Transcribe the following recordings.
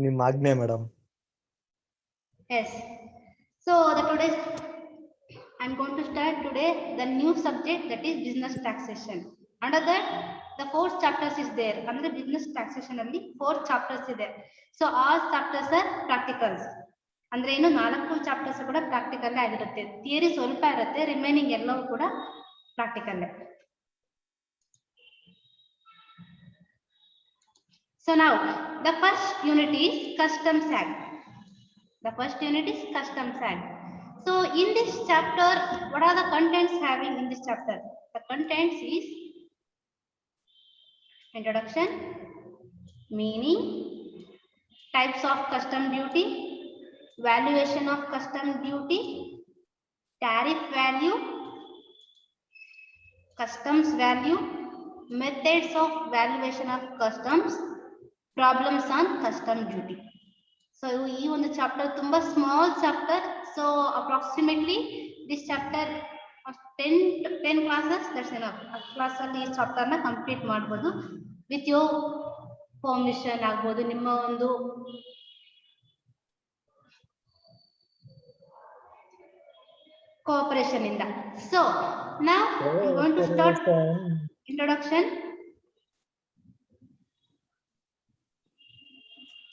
ನಿಮ್ಮ ಆಜ್ಞೆ madam. Yes. So the today's I'm going to start today the new subject, that is business taxation. Under that the 4 chapters is there. Under business taxation alli 4 chapters is there. So all chapters are practicals. ಅಂದ್ರೆ ಏನು 4 chapters ಕೂಡ practical ಆಗಿರುತ್ತೆ. Theory ಸ್ವಲ್ಪ ಇರುತ್ತೆ, remaining ಎಲ್ಲವೂ ಕೂಡ practical. So now the first unit is Customs Act. The first unit is Customs Act. So in this chapter, what are the contents having in this chapter? The contents is introduction, meaning, types of custom duty, valuation of custom duty, tariff value, customs value, methods of valuation of customs, problems on custom duty. So ಈ ಒಂದು chapter ತುಂಬಾ small chapter. So approximately this chapter 10 classes that's enough. Class ಅಲ್ಲಿ ಈ chapter ನ complete ಮಾಡಬಹುದು with your permission ಆಗಬಹುದು, ನಿಮ್ಮ ಒಂದು ಕೋಆಪರೇಷನ್ ಇಂದ. So now I am going to start introduction.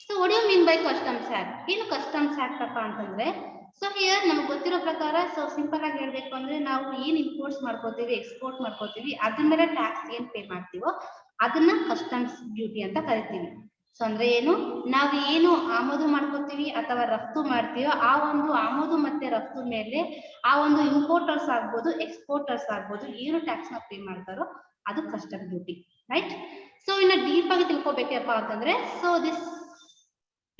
So what do you mean by Customs Act? ಏನು Customs Act ಅಪ್ಪ ಅಂತಂದ್ರೆ, ಸೊ ಹಿಯರ್ ನಮ್ಗೆ ಗೊತ್ತಿರೋ ಪ್ರಕಾರ, ಸೊ ಸಿಂಪಲ್ ಆಗಿ ಹೇಳ್ಬೇಕು ಅಂದ್ರೆ, ನಾವು ಏನ್ ಇಂಪೋರ್ಟ್ಸ್ ಮಾಡ್ಕೋತೀವಿ, ಎಕ್ಸ್ಪೋರ್ಟ್ ಮಾಡ್ಕೋತೀವಿ, ಅದ್ರ ಮೇಲೆ ಟ್ಯಾಕ್ಸ್ ಏನ್ ಪೇ ಮಾಡ್ತೀವೋ ಅದನ್ನ ಕಸ್ಟಮ್ಸ್ ಡ್ಯೂಟಿ ಅಂತ ಕರಿತೀವಿ. ಸೊ ಅಂದ್ರೆ ಏನು, ನಾವು ಏನು ಆಮದು ಮಾಡ್ಕೋತೀವಿ ಅಥವಾ ರಫ್ತು ಮಾಡ್ತೀವೋ ಆ ಒಂದು ಆಮದು ಮತ್ತೆ ರಫ್ತು ಮೇಲೆ ಆ ಒಂದು ಇಂಪೋರ್ಟರ್ಸ್ ಆಗ್ಬೋದು, ಎಕ್ಸ್ಪೋರ್ಟರ್ಸ್ ಆಗ್ಬೋದು, ಏನು ಟ್ಯಾಕ್ಸ್ ನ ಪೇ ಮಾಡ್ತಾರೋ ಅದು ಕಸ್ಟಮ್ ಡ್ಯೂಟಿ, ರೈಟ್? ಸೊ ಇನ್ನ ಡೀಪ್ ಆಗಿ ತಿಳ್ಕೊಬೇಕಪ್ಪ ಅಂತಂದ್ರೆ, so this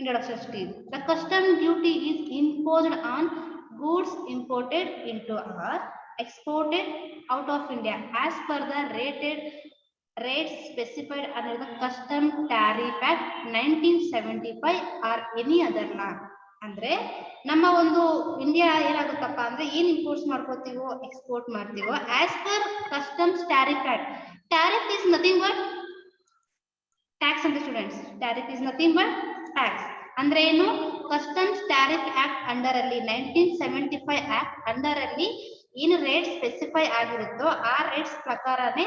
introduction stage. The custom duty is imposed on goods imported into or exported out of India as per the rates specified under the Custom Tariff Act 1975 or any other law. ಅಂದ್ರೆ ನಮ್ಮ ಒಂದು India ಏನಾಗುತ್ತಪ್ಪ ಅಂದ್ರೆ, ಏನ್ imports ಮಾಡ್ಕೋತೀವೋ export ಮಾಡ್ತೀವೋ as per customs tariff act. Tariff is nothing but tax ಅಂತ students. Tariff is nothing but tax. ಅಂದ್ರೆ ಏನು, ಕಸ್ಟಮ್ಸ್ ಟ್ಯಾರಿಫ್ ಆಕ್ಟ್ ಅಂಡರ್ ಅಲ್ಲಿ 1975 ಆಕ್ಟ್ ಅಂಡರ್ ಅಲ್ಲಿ ಏನು ರೇಟ್ ಸ್ಪೆಸಿಫೈ ಆಗಿರುತ್ತೋ ಆ ರೇಟ್ಸ್ ಪ್ರಕಾರನೇ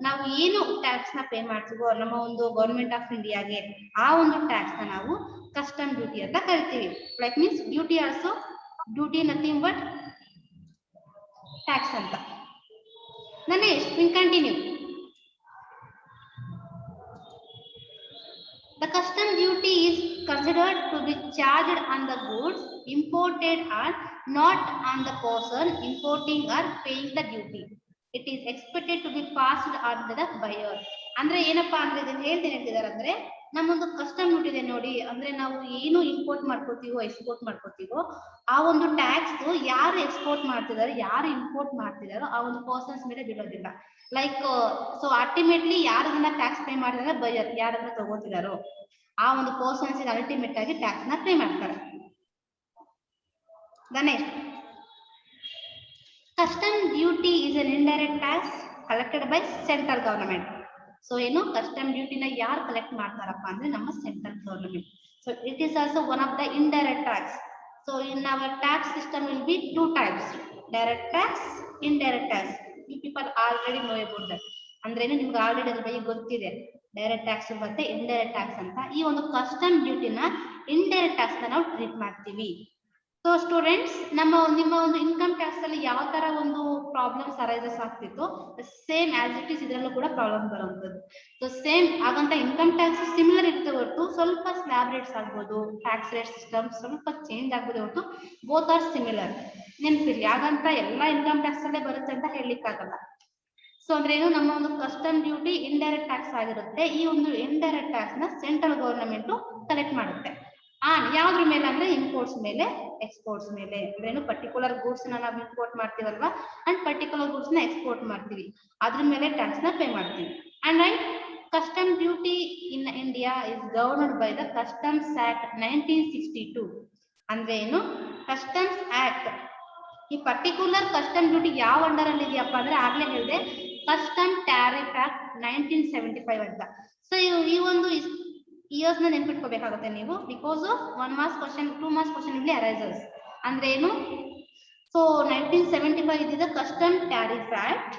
ನಾವು ಏನು ಟ್ಯಾಕ್ಸ್ ನ ಪೇ ಮಾಡ್ತೀವೋ ನಮ್ಮ ಒಂದು ಗವರ್ಮೆಂಟ್ ಆಫ್ ಇಂಡಿಯಾಗೆ, ಆ ಒಂದು ಟ್ಯಾಕ್ಸ್ ನ ನಾವು ಕಸ್ಟಮ್ ಡ್ಯೂಟಿ ಅಂತ ಕರಿತೀವಿ. Like means duty also, duty nothing but tax ಅಂತ. Nanesh, we continue. The custom duty is considered to be charged on the goods imported and not on the person importing or paying the duty. It is expected to be passed on to the buyer. ಅಂದ್ರೆ ಏನಪ್ಪಾ ಅಂದ್ರೆ ಇದನ್ನ ಹೇಳ್ತಿದ್ದಾರೆ ಅಂದ್ರೆ, ನಮ್ಮೊಂದು custom duty ಇದೆ ನೋಡಿ, ಅಂದ್ರೆ ನಾವು ಏನು ಇಂಪೋರ್ಟ್ ಮಾಡ್ಕೋತೀವೋ ಎಕ್ಸ್ಪೋರ್ಟ್ ಮಾಡ್ಕೋತೀವೋ ಆ ಒಂದು ಟ್ಯಾಕ್ಸ್ ಯಾರು ಎಕ್ಸ್ಪೋರ್ಟ್ ಮಾಡ್ತಿದಾರೋ ಯಾರು ಇಂಪೋರ್ಟ್ ಮಾಡ್ತಿದಾರೋ ಆ ಒಂದು ಪರ್ಸನ್ಸ್ ಮೇಲೆ ಬೀಳೋದಿಲ್ಲ. ಲೈಕ್ ಸೊ ಅಲ್ಟಿಮೇಟ್ಲಿ ಯಾರನ್ನ ಟ್ಯಾಕ್ಸ್ ಪೇ ಮಾಡಿದ್ರೆ ಬೈಯರ್, ಯಾರನ್ನ ತಗೋತಿದಾರೋ ಆ ಒಂದು ಪರ್ಸನ್ಸ್ ಅಲ್ಟಿಮೇಟ್ ಆಗಿ ಟ್ಯಾಕ್ಸ್ ನ ಪೇ ಮಾಡ್ತಾರೆ. Ganesh, custom duty is an indirect tax collected by central government. So ಏನು ಕಸ್ಟಮ್ ಡ್ಯೂಟಿನ ಯಾರು ಕಲೆಕ್ಟ್ ಮಾಡ್ತಾರಪ್ಪ ಅಂದ್ರೆ ನಮ್ಮ central government. So it is also one of the indirect tax. So in our tax system will be 2 types, direct tax, indirect tax. You people already know about that. ಅಂದ್ರೆ ನಿಮ್ಗೆ already ಅದ್ರ ಬಗ್ಗೆ ಗೊತ್ತಿದೆ, direct tax ಮತ್ತೆ indirect tax ಅಂತ. ಈ ಒಂದು custom ಡ್ಯೂಟಿನ indirect tax ನಾವು ಟ್ರೀಟ್ ಮಾಡ್ತೀವಿ. ಸೊ ಸ್ಟೂಡೆಂಟ್ಸ್, ನಿಮ್ಮ ಒಂದು ಇನ್ಕಮ್ ಟ್ಯಾಕ್ಸ್ ಅಲ್ಲಿ ಯಾವ ತರ ಒಂದು ಪ್ರಾಬ್ಲಮ್ಸ್ ಅರೈಸಸ್ ಆಗ್ತಿತ್ತು, ಸೇಮ್ ಆಸ್ ಇಟ್ ಇಸ್ ಇದರಲ್ಲೂ ಕೂಡ ಪ್ರಾಬ್ಲಮ್ ಬರುವಂತದ್ದು. ಸೊ ಸೇಮ್ ಹಾಗಂತ ಇನ್ಕಮ್ ಟ್ಯಾಕ್ಸ್ ಸಿಮಿಲರ್ ಇರುತ್ತೆ ಹೊರತು ಸ್ವಲ್ಪ ಸ್ಲ್ಯಾಬ್ ರೇಟ್ಸ್ ಆಗ್ಬೋದು, ಟ್ಯಾಕ್ಸ್ ರೇಟ್ ಸಿಸ್ಟಮ್ ಸ್ವಲ್ಪ ಚೇಂಜ್ ಆಗ್ಬೋದು ಹೊರತು ಬೋತ್ ಆರ್ ಸಿಮಿಲರ್. ನೆನ್ಪಿರ್ಲಿ, ಹಾಗಂತ ಎಲ್ಲ ಇನ್ಕಮ್ ಟ್ಯಾಕ್ಸ್ ಅಲ್ಲೇ ಬರುತ್ತೆ ಅಂತ ಹೇಳಲಿಕ್ಕಾಗಲ್ಲ. ಸೊ ಅಂದ್ರೆ ಏನು, ನಮ್ಮ ಒಂದು ಕಸ್ಟಮ್ ಡ್ಯೂಟಿ ಇಂಡೈರೆಕ್ಟ್ ಟ್ಯಾಕ್ಸ್ ಆಗಿರುತ್ತೆ. ಈ ಒಂದು ಇಂಡೈರೆಕ್ಟ್ ಟ್ಯಾಕ್ಸ್ ನ ಸೆಂಟ್ರಲ್ ಗವರ್ನಮೆಂಟ್ ಕಲೆಕ್ಟ್ ಮಾಡುತ್ತೆ. ಯಾವ್ದ್ರ ಮೇಲೆ ಅಂದ್ರೆ ಇಂಪೋರ್ಟ್ಸ್ ಮೇಲೆ, ಎಕ್ಸ್ಪೋರ್ಟ್ಸ್ ಮೇಲೆ. ಅಂದ್ರೆ ಪರ್ಟಿಕ್ಯುಲರ್ ಗೂಡ್ಸ್ ನಾವು ಇಂಪೋರ್ಟ್ ಮಾಡ್ತೀವಲ್ವಾ, ಅಂಡ್ ಪರ್ಟಿಕ್ಯುಲರ್ ಗೂಡ್ಸ್ ನ ಎಕ್ಸ್ಪೋರ್ಟ್ ಮಾಡ್ತೀವಿ, ಅದ್ರ ಮೇಲೆ ಟ್ಯಾಕ್ಸ್ ನ ಪೇ ಮಾಡ್ತೀವಿ. And write, custom duty in India is governed by the customs act 1962. ಅಂದ್ರೆ ಏನು, ಕಸ್ಟಮ್ಸ್ ಆಕ್ಟ್ ಈ ಪರ್ಟಿಕ್ಯುಲರ್ ಕಸ್ಟಮ್ ಡ್ಯೂಟಿ ಯಾವ ಅಂಡರ್ ಅಲ್ಲಿ ಇದೆಯಪ್ಪ ಅಂದ್ರೆ, ಆಗ್ಲೇ ಹೇಳಿದೆ ಕಸ್ಟಮ್ ಟ್ಯಾರಿಫ್ ಆಕ್ಟ್ 1975 ಅಂತ. ಸೊ ಈ ಒಂದು ಇಯರ್ಸ್ ನ ನೆನ್ಪಿಟ್ಕೋಬೇಕಾಗುತ್ತೆ ನೀವು, because 1 marks question 2 marks question ಇಲ್ಲಿ ಅರೈಸಸ್ ಅಂದ್ರೆ ಏನು. So 1975 is the custom tariff act,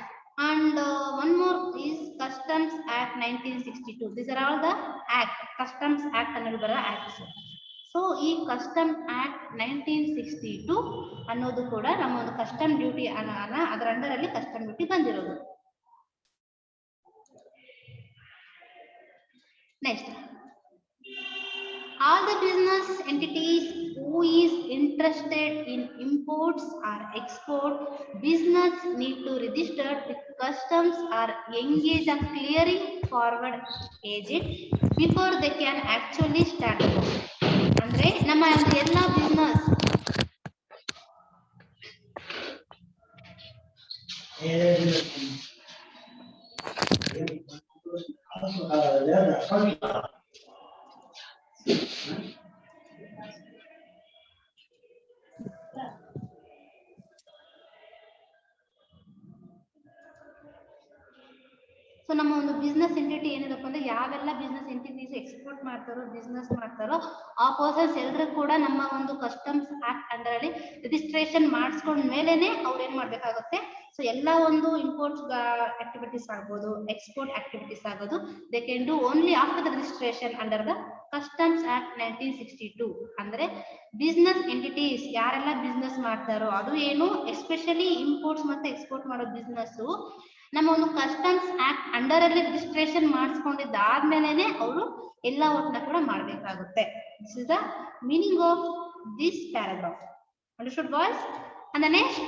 and one more is customs act 1962. These are all the act, customs act ಅನ್ನೋದು ಬರೋ acts. ಸೊ ಈ ಕಸ್ಟಮ್ ಆಕ್ಟ್ 1962 ಅನ್ನೋದು ಕೂಡ ನಮ್ಮ ಒಂದು ಕಸ್ಟಮ್ ಡ್ಯೂಟಿ ಅದರ ಅಂಡರ್ ಅಲ್ಲಿ ಕಸ್ಟಮ್ ಡ್ಯೂಟಿ ಬಂದಿರೋದು. Next, all the business entities who is interested in imports or export business need to register with customs or engage a clearing forward agent before they can actually start. ಅಂದ್ರೆ ನಮ್ಮ ಎಲ್ಲ business so ನಮ್ಮ ಒಂದು business entity ಏನಿದಪ್ಪ ಅಂದ್ರೆ ಯಾವೆಲ್ಲ business entities export ಮಾಡ್ತಾರೋ business ಮಾಡ್ತಾರೋ ಆ ಪರ್ಸನ್ಸ್ ಎಲ್ಲರೂ ಕೂಡ ನಮ್ಮ ಒಂದು ಕಸ್ಟಮ್ಸ್ ಆಕ್ಟ್ ಅಂಡರ್ ಅಲ್ಲಿ ರಿಜಿಸ್ಟ್ರೇಷನ್ ಮಾಡಿಸ್ಕೊಂಡ ಮೇಲೆನೆ ಅವ್ರು ಏನ್ ಮಾಡ್ಬೇಕಾಗುತ್ತೆ. ಸೊ ಎಲ್ಲ ಒಂದು ಇಂಪೋರ್ಟ್ಸ್ ಆಕ್ಟಿವಿಟೀಸ್ ಆಗ್ಬೋದು, ಎಕ್ಸ್ಪೋರ್ಟ್ ಆಕ್ಟಿವಿಟೀಸ್ ಆಗೋದು they can do only after the registration under the customs act 1962. ಅಂದ್ರೆ ಬಿಸ್ನೆಸ್ ಎಂಟಿಟೀಸ್ ಯಾರೆಲ್ಲ ಬಿಸ್ನೆಸ್ ಮಾಡ್ತಾರೋ ಅದು ಏನು ಎಸ್ಪೆಷಲಿ ಇಂಪೋರ್ಟ್ಸ್ ಮತ್ತೆ ಎಕ್ಸ್ಪೋರ್ಟ್ ಮಾಡೋ ಬಿಸ್ನೆಸ್ ನಮ್ಮ ಒಂದು ಕಸ್ಟಮ್ಸ್ ಆಕ್ಟ್ ಅಂಡರ್ ಅಲ್ಲಿ ರಿಜಿಸ್ಟ್ರೇಷನ್ ಮಾಡಿಸ್ಕೊಂಡಿದ್ದಾದ್ಮೇಲೆ ಅವರು ಎಲ್ಲ ವರ್ಕ್ನ ಕೂಡ ಮಾಡ್ಬೇಕಾಗುತ್ತೆ. This is the meaning of this paragraph. Understood boys? And the next,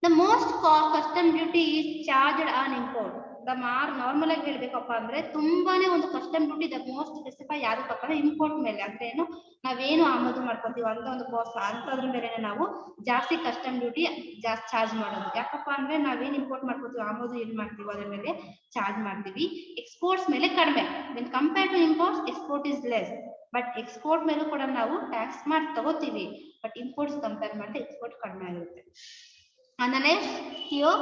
the most custom duty is charged on import. Normal ಆಗಿ ಹೇಳ್ಬೇಕಪ್ಪ ಅಂದ್ರೆ ತುಂಬಾನೇ ಒಂದು custom duty the most specify ಯಾವ್ದಕ್ಕಪ್ಪ ಅಂದ್ರೆ ಇಂಪೋರ್ಟ್ ಮೇಲೆ. ಅಂದ್ರೆ ಏನು, ನಾವೇನು ಆಮದು ಮಾಡ್ಕೊತೀವಿ ಅಂತ ಒಂದು ಕಾಸ್ಟ್ ಅಂತದ್ರ ಮೇಲೆ ನಾವು ಜಾಸ್ತಿ ಕಸ್ಟಮ್ ಡ್ಯೂಟಿ ಜಾಸ್ತಿ ಚಾರ್ಜ್ ಮಾಡೋದು. ಯಾಕಪ್ಪ ಅಂದ್ರೆ ನಾವೇನ್ ಇಂಪೋರ್ಟ್ ಮಾಡ್ಕೊತೀವಿ ಆಮದು ಏನ್ ಮಾಡ್ತೀವಿ ಅದ್ರ ಮೇಲೆ ಚಾರ್ಜ್ ಮಾಡ್ತೀವಿ. ಎಕ್ಸ್ಪೋರ್ಟ್ಸ್ ಮೇಲೆ ಕಡಿಮೆ. When compare to imports export is less, but export ಮೇಲೂ ಕೂಡ ನಾವು ಟ್ಯಾಕ್ಸ್ ಮಾಡಿ ತಗೋತೀವಿ. ಬಟ್ ಇಂಪೋರ್ಟ್ಸ್ ಕಂಪೇರ್ ಮಾಡಿದ್ರೆ ಎಕ್ಸ್ಪೋರ್ಟ್ ಕಡಿಮೆ ಆಗಿರುತ್ತೆ. And the next here,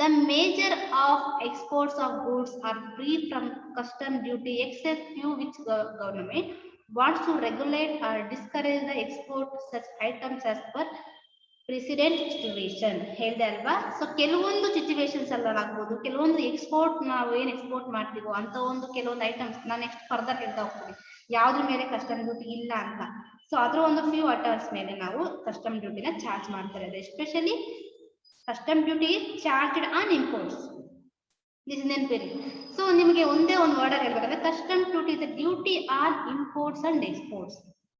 the major of exports of goods are free from custom duty except few which government wants to regulate or discourage the export such items as per precedent situation. ಹೇಳ್ದೆ ಅಲ್ವಾ? So ಕೆಲವೊಂದು situations ಅಲ್ಲ ಆಗ್ಬೋದು, ಕೆಲವೊಂದು export ನಾವು ಏನ್ export ಮಾಡ್ತೀವೋ ಅಂತ ಒಂದು ಕೆಲವೊಂದು ಐಟಮ್ಸ್ ನಾನು ನೆಕ್ಸ್ಟ್ ಫರ್ದರ್ ಹೇಳ್ತಾ ಹೋಗ್ತೀನಿ ಯಾವ್ದ್ರ ಮೇಲೆ ಕಸ್ಟಮ್ ಡ್ಯೂಟಿ ಇಲ್ಲ ಅಂತ. ಸೊ ಅದ್ರ ಒಂದು ಫ್ಯೂ ಐಟಮ್ಸ್ ಮೇಲೆ ನಾವು ಕಸ್ಟಮ್ ಡ್ಯೂಟಿನ ಚಾರ್ಜ್ ಮಾಡ್ತಾರೆ. Especially custom duty charged on imports. This ನೆನ್ಪಿರಿ. ಸೊ ನಿಮಗೆ ಒಂದೇ ಒಂದು ವರ್ಡ್ ಹೇಳ್ಬೇಕಂದ್ರೆ custom duty is duty on imports and exports.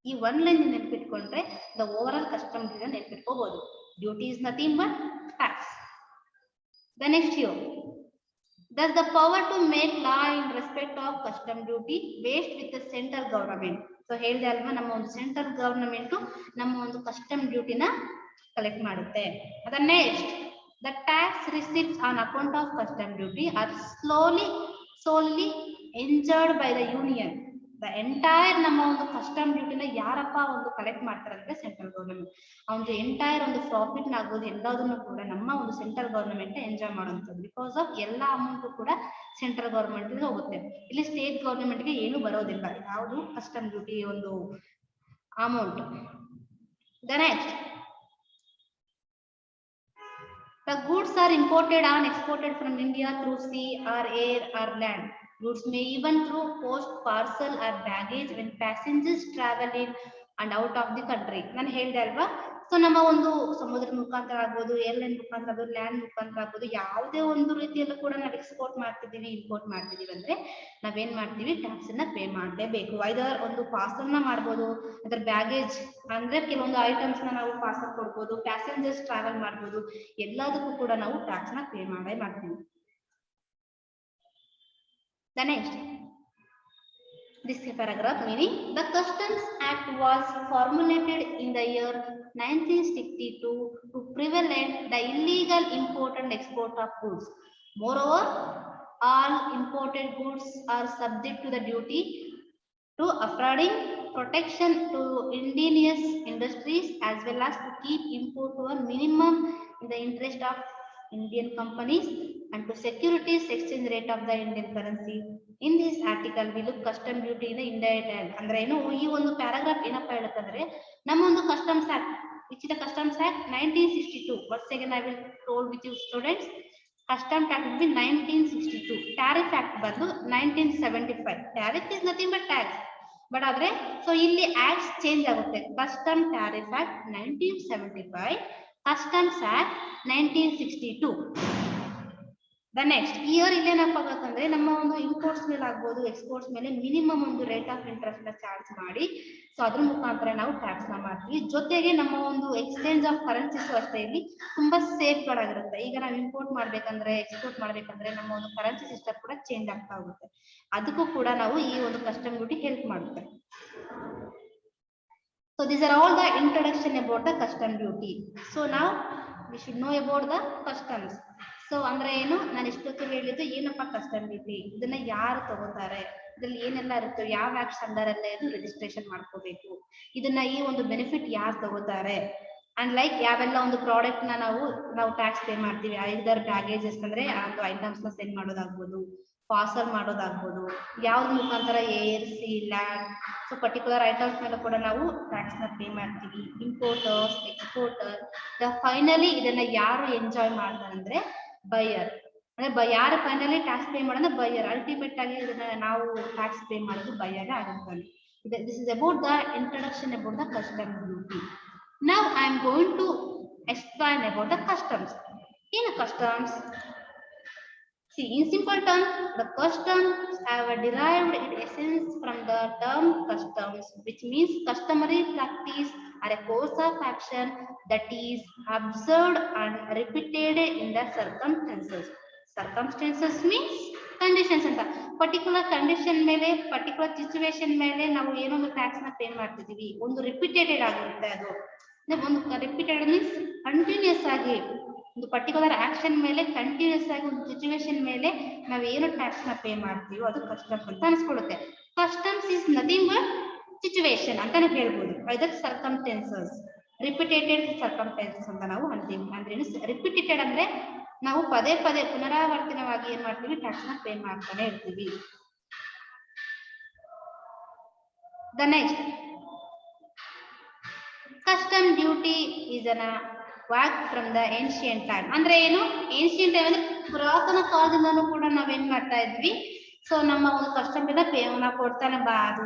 ಈ ಒನ್ ಲೈನ್ ನೆನ್ಪಿಟ್ಕೊಂಡ್ರೆ the overall custom duty ನೆನ್ಪಿಟ್ಕೋಬಹುದು. Duty is nothing but tax. The next here, thus the power to make law in respect of custom duty based with the central government. So ಹೇಳ್ದೆ ಅಲ್ವಾ, ನಮ್ಮ ಒಂದು central government ನಮ್ಮ ಒಂದು custom ಡ್ಯೂಟಿನ collect ಮಾಡುತ್ತೆ. ಅದನ್ನ next, the tax receipts on account of custom duty are solely enjoyed by the union. The entire ನಮ್ಮ ಒಂದು ಕಸ್ಟಮ್ ಡ್ಯೂಟಿನ ಯಾರಪ್ಪ ಒಂದು ಕಲೆಕ್ಟ್ ಮಾಡ್ತಾರೆ ಅಂದ್ರೆ ಸೆಂಟ್ರಲ್ ಗವರ್ನಮೆಂಟ್. ಒಂದು ಎಂಟೈರ್ ಒಂದು ಪ್ರಾಫಿಟ್ ಆಗ್ಬೋದು ಎಲ್ಲದನ್ನು ಕೂಡ ನಮ್ಮ ಒಂದು ಸೆಂಟ್ರಲ್ ಗವರ್ನಮೆಂಟ್ ಎಂಜಾಯ್ ಮಾಡುವಂಥದ್ದು. ಬಿಕಾಸ್ ಆಫ್ ಎಲ್ಲ ಅಮೌಂಟ್ ಕೂಡ ಸೆಂಟ್ರಲ್ ಗವರ್ನಮೆಂಟ್ ಹೋಗುತ್ತೆ. ಇಲ್ಲಿ ಸ್ಟೇಟ್ ಗವರ್ನಮೆಂಟ್ ಗೆ ಏನು ಬರೋದಿಲ್ಲ ಯಾವುದು ಕಸ್ಟಮ್ ಡ್ಯೂಟಿ ಒಂದು amount. The next, the goods are imported and exported from India through sea or air or land. Goods may even through post, parcel or baggage when passengers travel in and out of the country. ನಾನು ಹೇಳ್ದೆ ಅಲ್ವಾ, so ನಮ್ಮ ಒಂದು ಸಮುದ್ರ ಮುಖಾಂತರ ಆಗ್ಬೋದು, airline ಮುಖಾಂತರ ಆಗ್ಬೋದು, ಲ್ಯಾಂಡ್ ಮುಖಾಂತರ ಆಗ್ಬೋದು, ಯಾವುದೇ ಒಂದು ರೀತಿಯಲ್ಲೂ ಕೂಡ ನಾವು ಎಕ್ಸ್ಪೋರ್ಟ್ ಮಾಡ್ತಿದೀವಿ ಇಂಪೋರ್ಟ್ ಮಾಡ್ತಿದೀವಿ ಅಂದ್ರೆ ನಾವೇನ್ ಮಾಡ್ತೀವಿ, ಟ್ಯಾಕ್ಸ್ ಅನ್ನ ಪೇ ಮಾಡಲೇಬೇಕು. ಐದರ್ ಒಂದು ಪಾರ್ಸಲ್ ನ ಮಾಡ್ಬೋದು, ಅದರ ಬ್ಯಾಗೇಜ್ ಅಂದ್ರೆ ಕೆಲವೊಂದು ಐಟಮ್ಸ್ ನ ನಾವು ಪಾರ್ಸಲ್ ಕೊಡ್ಬೋದು, ಪ್ಯಾಸೆಂಜರ್ಸ್ ಟ್ರಾವೆಲ್ ಮಾಡ್ಬೋದು, ಎಲ್ಲದಕ್ಕೂ ಕೂಡ ನಾವು ಟ್ಯಾಕ್ಸ್ ನ ಪೇ ಮಾಡೇ ಮಾಡ್ತೀವಿ. The next, this paragraph meaning, the Customs Act was formulated in the year 1962 to prevent the illegal import and export of goods. Moreover, all imported goods are subject to the duty to affording protection to indigenous industries as well as to keep import to a minimum in the interest of Indian companies and to securities exchange rate of the Indian currency. In this article we look custom duty in the indirect hand. ಅಂದ್ರೆ ಏನು ಈ ಒಂದು paragraph ಏನಪ್ಪಾ ಹೇಳುತ್ತಂದ್ರೆ ನಮ್ಮ ಒಂದು customs act, which is the customs act 1962. Once again I will told with you students, custom tax will be 1962. Tariff act ಬಂದು 1975. Tariff is nothing but tax. But ಆದ್ರೆ so ಇಲ್ಲಿ ಆಕ್ಟ್ಸ್ ಚೇಂಜ್ ಆಗುತ್ತೆ. Custom tariff act 1975, customs act 1962. The next year ಇಲ್ಲೇನಪ್ಪ ಆಗುತ್ತಂದ್ರೆ ನಮ್ಮ ಒಂದು imports ಮೇಲೆ ಆಗ್ಬೋದು, ಎಕ್ಸ್ಪೋರ್ಟ್ಸ್ ಮೇಲೆ ಮಿನಿಮಮ್ ಒಂದು ರೇಟ್ ಆಫ್ ಇಂಟ್ರೆಸ್ಟ್ ನ ಚಾರ್ಜ್ ಮಾಡಿ ಸೊ ಅದ್ರ ಮುಖಾಂತರ ನಾವು ಟ್ಯಾಕ್ಸ್ ನ ಮಾಡ್ತೀವಿ. ಜೊತೆಗೆ ನಮ್ಮ ಒಂದು ಎಕ್ಸ್ಚೇಂಜ್ ಆಫ್ ಕರೆನ್ಸೀಸ್ ಅಷ್ಟೇ ಇಲ್ಲಿ ತುಂಬಾ ಸೇಫ್ ಗಾರ್ಡ್ ಆಗಿರುತ್ತೆ. ಈಗ ನಾವು ಇಂಪೋರ್ಟ್ ಮಾಡ್ಬೇಕಂದ್ರೆ ಎಕ್ಸ್ಪೋರ್ಟ್ ಮಾಡ್ಬೇಕಂದ್ರೆ ನಮ್ಮ ಒಂದು ಕರೆನ್ಸಿ ಸಿಸ್ಟಮ್ ಕೂಡ ಚೇಂಜ್ ಆಗ್ತಾ ಹೋಗುತ್ತೆ. ಅದಕ್ಕೂ ಕೂಡ ನಾವು ಈ ಒಂದು ಕಸ್ಟಮ್ ಡ್ಯೂಟಿ ಹೆಲ್ಪ್ ಮಾಡುತ್ತೆ. So these are all the introduction about the custom duty. So now we should know about the customs. So ಅಂದ್ರೆ ಏನು, ನಾನು ಇಷ್ಟೊತ್ತು ಹೇಳಿದ್ದು ಏನಪ್ಪಾ ಕಸ್ಟಮ್ ಡ್ಯೂಟಿ, ಇದನ್ನ ಯಾರು ತಗೋತಾರೆ, ಇದ್ರಲ್ಲಿ ಏನೆಲ್ಲ ಇರುತ್ತೆ, ಯಾವ ಆಕ್ಟ್ಸ್ ಅಂಡರ್ ಎಲ್ಲ ಇದು ರಿಜಿಸ್ಟ್ರೇಷನ್ ಮಾಡ್ಕೋಬೇಕು, ಇದನ್ನ ಈ ಒಂದು ಬೆನಿಫಿಟ್ ಯಾರು ತಗೋತಾರೆ, ಅಂಡ್ ಲೈಕ್ ಯಾವೆಲ್ಲ ಒಂದು ಪ್ರಾಡಕ್ಟ್ ನ ನಾವು ಟ್ಯಾಕ್ಸ್ ಪೇ ಮಾಡ್ತೀವಿ. ಐದರ್ ಬ್ಯಾಗೇಜಸ್ ಅಂದ್ರೆ ಒಂದು ಐಟಮ್ಸ್ ನ ಸೆಂಡ್ ಮಾಡೋದಾಗ್ಬೋದು, ಪಾರ್ಸಲ್ ಮಾಡೋದಾಗ್ಬೋದು, ಯಾವ್ದು ಮುಖಾಂತರ air C land, so particular items ಮೇಲೆ ಕೂಡ ನಾವು ಟ್ಯಾಕ್ಸ್ ನ ಪೇ ಮಾಡ್ತೀವಿ. ಇಂಪೋರ್ಟರ್ಸ್, ಎಕ್ಸ್ಪೋರ್ಟರ್, ಫೈನಲಿ ಇದನ್ನ ಯಾರು ಎಂಜಾಯ್ ಮಾಡ್ತಾರೆ ಅಂದ್ರೆ ಬೈಯರ್. ಅಂದ್ರೆ ಯಾರು ಫೈನಲಿ ಟ್ಯಾಕ್ಸ್ ಪೇ ಮಾಡೋದ್ರೆ ಬೈಯರ್. ಅಲ್ಟಿಮೇಟ್ ಆಗಿ ಇದನ್ನ ನಾವು ಟ್ಯಾಕ್ಸ್ ಪೇ ಮಾಡೋದು ಬೈಯರ್ ಆಗುತ್ತಾನೆ. This is about the introduction about the custom duty. Now I am going to explain about the customs. In customs, see, in simple terms, the customs have derived its essence from the term customs, which means customary practice or a course of action that is observed and repeated in the circumstances. Circumstances means conditions ಅಂತ. Particular condition ಮೇಲೆ, particular situation ಮೇಲೆ ನಾವು ಏನೊಂದು tax ನ pay ಮಾಡ್ತಿದೀವಿ, ಒಂದು repeated ಆಗಿರುತ್ತೆ. ಅದು ಒಂದು ರಿಪೀಟೆಡ್ ಮೀನ್ಸ್ ಕಂಟಿನ್ಯೂಸ್ ಆಗಿ ಒಂದು ಪರ್ಟಿಕ್ಯುಲರ್ ಆಕ್ಷನ್ ಮೇಲೆ ಕಂಟಿನ್ಯೂಸ್ ಆಗಿ ಒಂದು ಸಿಚುವೇಶನ್ ಮೇಲೆ ನಾವು ಏನು ಟ್ಯಾಕ್ಸ್ ನ ಪೇ ಮಾಡ್ತೀವೋ ಅದು ಕಸ್ಟಮ್ಸ್ ಅಂತ ಅನ್ಸ್ಕೊಳ್ಳುತ್ತೆ. Customs is nothing but situation ಅಂತಾನೆ ಹೇಳ್ಬೋದು. ಐದರ್ ಸರ್ಕಮ್ಸ್ಟೆನ್ಸಸ್, ರಿಪೀಟೆಡ್ ಸರ್ಕಮ್ಸ್ಟೆನ್ಸಸ್ ಅಂತ ನಾವು ಅಂತೀವಿ. ಅಂದ್ರೆ ರಿಪೀಟೆಡ್ ಅಂದ್ರೆ ನಾವು ಪದೇ ಪದೇ ಪುನರಾವರ್ತನವಾಗಿ ಏನ್ ಮಾಡ್ತೀವಿ, ಟ್ಯಾಕ್ಸ್ ನ ಪೇ ಮಾಡ್ತಾನೆ ಇರ್ತೀವಿ. The next custom duty is an walk from the ancient time. ಅಂದ್ರೆ ಏನು, ಏನ್ಷಿಯಂಟ್ ಟೈಮ್ ಅಂದ್ರೆ ಪುರಾತನ ಕಾಲದಿಂದನೂ ಕೂಡ ನಾವೇನ್ ಮಾಡ್ತಾ ಇದ್ವಿ, ಸೊ ನಮ್ಮ ಒಂದು ಕಸ್ಟಮ್ ಇಂದ ಪೇ ನಾವು ಕೊಡ್ತಾನೆ ಅದು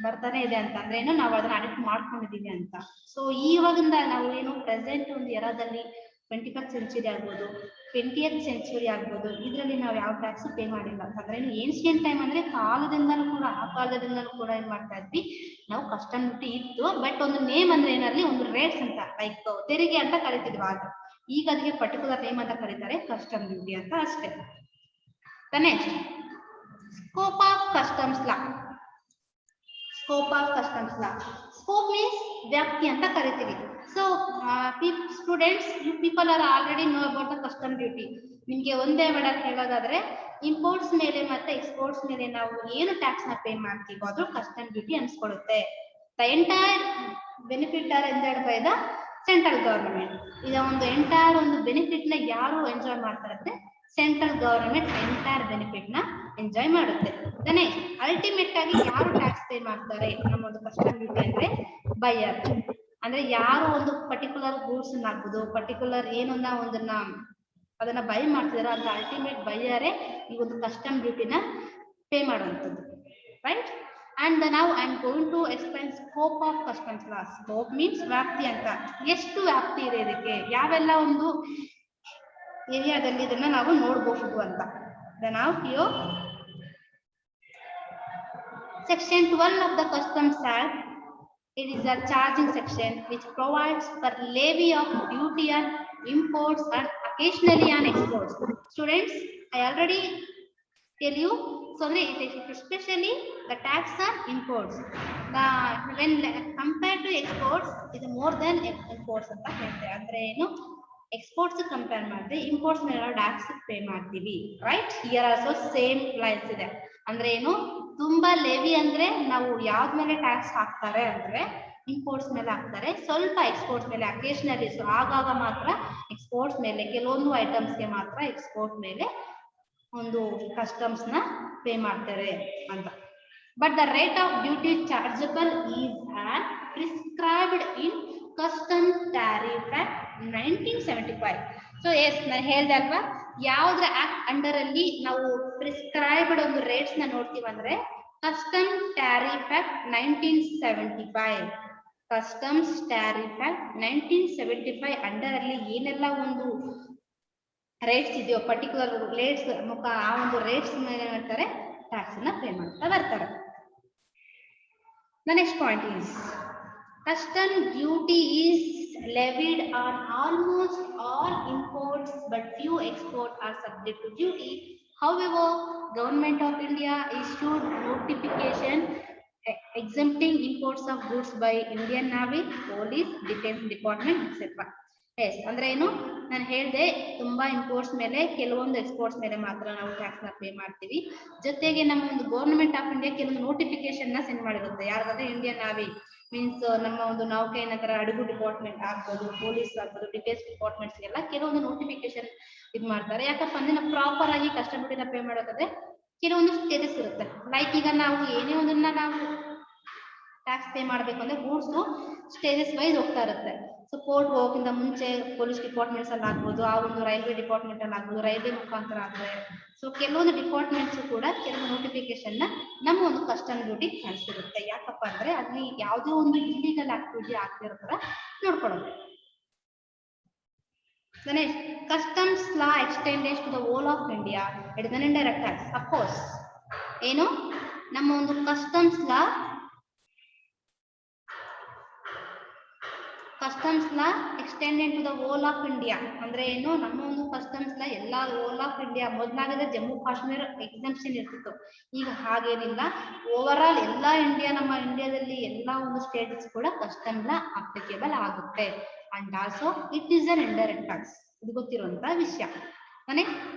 ಬರ್ತಾನೆ ಇದೆ ಅಂತ. ಅಂದ್ರೆ ಏನು, ನಾವು ಅದನ್ನ ಅಡಿಕ್ಟ್ ಮಾಡ್ಕೊಂಡಿದೀವಿ ಅಂತ. ಸೊ ಇವಾಗಿಂದ ನಾವು ಏನು ಪ್ರೆಸೆಂಟ್ ಒಂದು ಎರಾದಲ್ಲಿ 21st century ಆಗ್ಬೋದು, 20th century ಆಗ್ಬೋದು, ಇದರಲ್ಲಿ ನಾವು ಯಾವ ಟ್ಯಾಕ್ಸ್ ಪೇ ಮಾಡಿಲ್ಲ. ಅಂದ್ರೆ ಏನ್ಷಿಯಂಟ್ ಟೈಮ್ ಅಂದ್ರೆ ಕಾಲದಿಂದನೂ ಕೂಡ, ಆ ಕಾಲದಿಂದನೂ ಕೂಡ ಏನ್ ಮಾಡ್ತಾ ಇದ್ವಿ ನಾವು ಕಸ್ಟಮ್ ಡ್ಯೂಟಿ ಇತ್ತು. ಬಟ್ ಒಂದು ನೇಮ್ ಅಂದ್ರೆ ಏನಲ್ಲಿ ಒಂದು ರೇಟ್ಸ್ ಅಂತ, ಲೈಕ್ ತೆರಿಗೆ ಅಂತ ಕರಿತಿದ್ವಿ ಆಗ. ಈಗ ಅದಕ್ಕೆ ಪರ್ಟಿಕ್ಯುಲರ್ ನೇಮ್ ಅಂತ ಕರೀತಾರೆ, ಕಸ್ಟಮ್ ಡ್ಯೂಟಿ ಅಂತ ಅಷ್ಟೇ. Next scope of customs law. Scope of customs law, scope means ವ್ಯಾಪ್ತಿ ಅಂತ ಕರಿತೀವಿ. So students, you people are already know about the custom duty. ನಿಮ್ಗೆ ಒಂದೇ ವರ್ಡ್ ಹೇಳೋದಾದ್ರೆ ಇಂಪೋರ್ಟ್ಸ್ ಮೇಲೆ ಮತ್ತೆ ಎಕ್ಸ್ಪೋರ್ಟ್ಸ್ ಮೇಲೆ ನಾವು ಏನು ಟ್ಯಾಕ್ಸ್ ನ ಪೇ ಮಾಡ್ತೀವೋ ಅದು ಕಸ್ಟಮ್ ಡ್ಯೂಟಿ ಅನ್ಸ್ಕೊಳ್ಳುತ್ತೆ. The entire benefit are enjoyed by the central government. ಇದ ಒಂದು ಎಂಟೈರ್ ಒಂದು ಬೆನಿಫಿಟ್ ನ ಯಾರು ಎಂಜಾಯ್ ಮಾಡ್ತಾರೆ ಅಂದ್ರೆ ಸೆಂಟ್ರಲ್ ಗವರ್ನಮೆಂಟ್ ಎಂಟೈರ್ ಬೆನಿಫಿಟ್ ನ ಎಂಜಾಯ್ ಮಾಡುತ್ತೆ. ನೆಕ್ಸ್ಟ್ ಅಲ್ಟಿಮೇಟ್ ಆಗಿ ಯಾರು ಟ್ಯಾಕ್ಸ್ ಪೇ ಮಾಡ್ತಾರೆ ನಮ್ಮ ಒಂದು ಕಸ್ಟಮ್ ಡ್ಯೂಟಿ ಅಂದ್ರೆ ಬೈಯರ್. ಅಂದ್ರೆ ಯಾರು ಒಂದು ಪರ್ಟಿಕ್ಯುಲರ್ ಗೂಡ್ಸ್ ಆಗ್ಬೋದು, ಪರ್ಟಿಕ್ಯುಲರ್ ಏನನ್ನ ಒಂದನ್ನ ಅದನ್ನ ಬೈ ಮಾಡ್ತಿದಾರೋ ಅಂತ ಅಲ್ಟಿಮೇಟ್ ಬೈಯರೇ ಈ ಒಂದು ಕಸ್ಟಮ್ ಡ್ಯೂಟಿನ ಪೇ ಮಾಡುವಂಥದ್ದು, ರೈಟ್. ಅಂಡ್ ನಾವು I am going to explain scope of customs law. Scope means ವ್ಯಾಪ್ತಿ ಅಂತ. ಎಷ್ಟು ವ್ಯಾಪ್ತಿ ಇದೆ ಇದಕ್ಕೆ, ಯಾವೆಲ್ಲ ಒಂದು ಏರಿಯಾದಲ್ಲಿ ಇದನ್ನ ನಾವು ನೋಡಬಹುದು ಅಂತ. ನಾವು here Section 12 of the Customs Act, it is a charging section which provides for levy of duty on imports and occasionally on exports. Students, I already tell you, sorry, it is especially the tax on imports. When compared to exports, it is more than imports ಅಂತ ಹೇಳ್ತಾರೆ. ಅಂದ್ರೆ ಏನು, exports compare ಮಾಡಿದ್ರೆ imports ಮೇಲೆ tax pay ಮಾಡ್ತೀವಿ, right. Here also same lines ಇದೆ. ಅಂದ್ರೆ ಏನು, ತುಂಬಾ ಲೆವಿ ಅಂದ್ರೆ ನಾವು ಯಾವ್ದ ಮೇಲೆ ಟ್ಯಾಕ್ಸ್ ಹಾಕ್ತಾರೆ ಅಂದ್ರೆ ಇಂಪೋರ್ಟ್ಸ್ ಮೇಲೆ ಹಾಕ್ತಾರೆ, ಸ್ವಲ್ಪ ಎಕ್ಸ್ಪೋರ್ಟ್ಸ್ ಮೇಲೆ ಅಕೇಶನಲಿ, ಸೊ ಆಗಾಗ ಮಾತ್ರ ಎಕ್ಸ್ಪೋರ್ಟ್ಸ್ ಮೇಲೆ, ಕೆಲವೊಂದು ಐಟಮ್ಸ್ಗೆ ಮಾತ್ರ ಎಕ್ಸ್ಪೋರ್ಟ್ ಮೇಲೆ ಒಂದು ಕಸ್ಟಮ್ಸ್ ನ ಪೇ ಮಾಡ್ತಾರೆ ಅಂತ. But the rate of duty chargeable is on prescribed in customs tariff act 1975. So yes ನಾನು ಹೇಳ್ದೆ ಅಲ್ವಾ, ಯಾವ್ದ್ರ ಆಕ್ಟ್ ಅಂಡರ್ ಅಲ್ಲಿ ನಾವು ಪ್ರಿಸ್ಕ್ರೈಬ್ಡ್ ಒಂದು ರೇಟ್ಸ್ ನ ನೋಡ್ತೀವಿ ಅಂದ್ರೆ custom tariff act 1975. Customs tariff act 1975 under ಅಲ್ಲಿ ಏನೆಲ್ಲ ಒಂದು ರೇಟ್ಸ್ ಇದೆಯೋ, ಪರ್ಟಿಕ್ಯುಲರ್ ರೇಟ್ಸ್ ಮುಖ ಆ ಒಂದು ರೇಟ್ಸ್ ಮೇಲೆ ಮಾಡ್ತಾರೆ ಟ್ಯಾಕ್ಸ್ ಅನ್ನ ಪೇ ಮಾಡ್ತಾ ಬರ್ತಾರೆ. The next point is custom duty is levied on almost all imports, but few exports are subject to duty. However, Government of India issued notification exempting imports of goods by Indian Navy, Police, Defense Department, etc. Yes ಅಂದ್ರೆ ಏನು, ನಾನು ಹೇಳಿದೆ ತುಂಬಾ imports ಮೇಲೆ, ಕೆಲವೊಂದು exports ಮೇಲೆ ಮಾತ್ರ ನಾವು ಟ್ಯಾಕ್ಸ್ ನ ಪೇ ಮಾಡ್ತೀವಿ. ಜೊತೆಗೆ ನಮ್ಮ ಒಂದು ಗವರ್ನಮೆಂಟ್ ಆಫ್ ಇಂಡಿಯಾ ಕೆಲವೊಂದು ನೋಟಿಫಿಕೇಶನ್ ನ ಸೆಂಡ್ ಮಾಡಿರುತ್ತೆ. ಯಾರಾದ್ರೆ ಇಂಡಿಯನ್ ನಾವಿ ಮೀನ್ಸ್ ನಮ್ಮ ಒಂದು ನೌಕೆಯನ್ನ ತರ ಅಡುಗು ಡಿಪಾರ್ಟ್ಮೆಂಟ್ ಆಗ್ಬೋದು, ಪೊಲೀಸ್ ಆಗ್ಬೋದು, ಡಿಫೆನ್ಸ್ ಡಿಪಾರ್ಟ್ಮೆಂಟ್ಸ್ ಎಲ್ಲ ಕೆಲವೊಂದು ನೋಟಿಫಿಕೇಶನ್ ಇದ್ ಮಾಡ್ತಾರೆ. ಯಾಕಪ್ಪ ಅಂದ್ರೆ ನಾವು ಪ್ರಾಪರ್ ಆಗಿ ಕಸ್ಟಮರ್ನ ಪೇ ಮಾಡೋದಾದ್ರೆ ಕೆಲವೊಂದು ಸ್ಟೇಜಸ್ ಇರುತ್ತೆ. ಲೈಕ್ ಈಗ ನಾವು ಏನೇ ಒಂದನ್ನ ನಾವು ಟ್ಯಾಕ್ಸ್ ಪೇ ಮಾಡ್ಬೇಕು ಅಂದ್ರೆ ಗೂಡ್ಸ್ ಸ್ಟೇಜಸ್ ವೈಸ್ ಹೋಗ್ತಾ ಇರುತ್ತೆ. ಸೊ ಕೋರ್ಟ್ ಹೋಗೋಕ್ಕಿಂತ ಮುಂಚೆ ಪೊಲೀಸ್ ಡಿಪಾರ್ಟ್ಮೆಂಟ್ಸ್ ಅಲ್ಲಿ ಆಗ್ಬೋದು, ಆ ಒಂದು ರೈಲ್ವೆ ಡಿಪಾರ್ಟ್ಮೆಂಟ್ ಅಲ್ಲಿ ಆಗ್ಬೋದು, ರೈಲ್ವೆ ಮುಖಾಂತರ ಆದ್ರೆ, ಸೊ ಕೆಲವೊಂದು ಡಿಪಾರ್ಟ್ಮೆಂಟ್ಸ್ ಕೂಡ ಕೆಲವು ನೋಟಿಫಿಕೇಶನ್ ನ ನಮ್ಮ ಒಂದು ಕಸ್ಟಮ್ ಡ್ಯೂಟಿ ಕಳಿಸಿರುತ್ತೆ. ಯಾಕಪ್ಪ ಅಂದ್ರೆ ಅಲ್ಲಿ ಯಾವುದೇ ಒಂದು ಇಲ್ಲಿಗಲ್ ಆಕ್ಟಿವಿಟಿ ಆಗ್ತಿರೋ ತರ ನೋಡ್ಕೊಳ್ಳೋದು. Customs law extended to the whole of India, it is an indirect tax. Of course ಏನು ನಮ್ಮ ಒಂದು customs law extended to the whole of India ಅಂದ್ರೆ ಏನು, ನಮ್ಮ ಒಂದು ಕಸ್ಟಮ್ಸ್ ಲಾ ಎಲ್ಲ ಹೋಲ್ ಆಫ್ ಇಂಡಿಯಾ. ಮೊದಲಾಗಿದ್ರೆ ಜಮ್ಮು ಕಾಶ್ಮೀರ ಎಕ್ಸೆಂಪ್ಷನ್ ಇರ್ತಿತ್ತು, ಈಗ ಹಾಗೇನಿಲ್ಲ. ಓವರ್ ಆಲ್ ಎಲ್ಲಾ ಇಂಡಿಯಾ, ನಮ್ಮ ಇಂಡಿಯಾದಲ್ಲಿ ಎಲ್ಲಾ ಒಂದು ಸ್ಟೇಟ್ಸ್ ಕೂಡ ಕಸ್ಟಮ್ ಲಾ ಅಪ್ಲಿಕೇಬಲ್ ಆಗುತ್ತೆ. And also it is an indirect tax, ಇದು ಗೊತ್ತಿರುವಂತಹ ವಿಷಯ.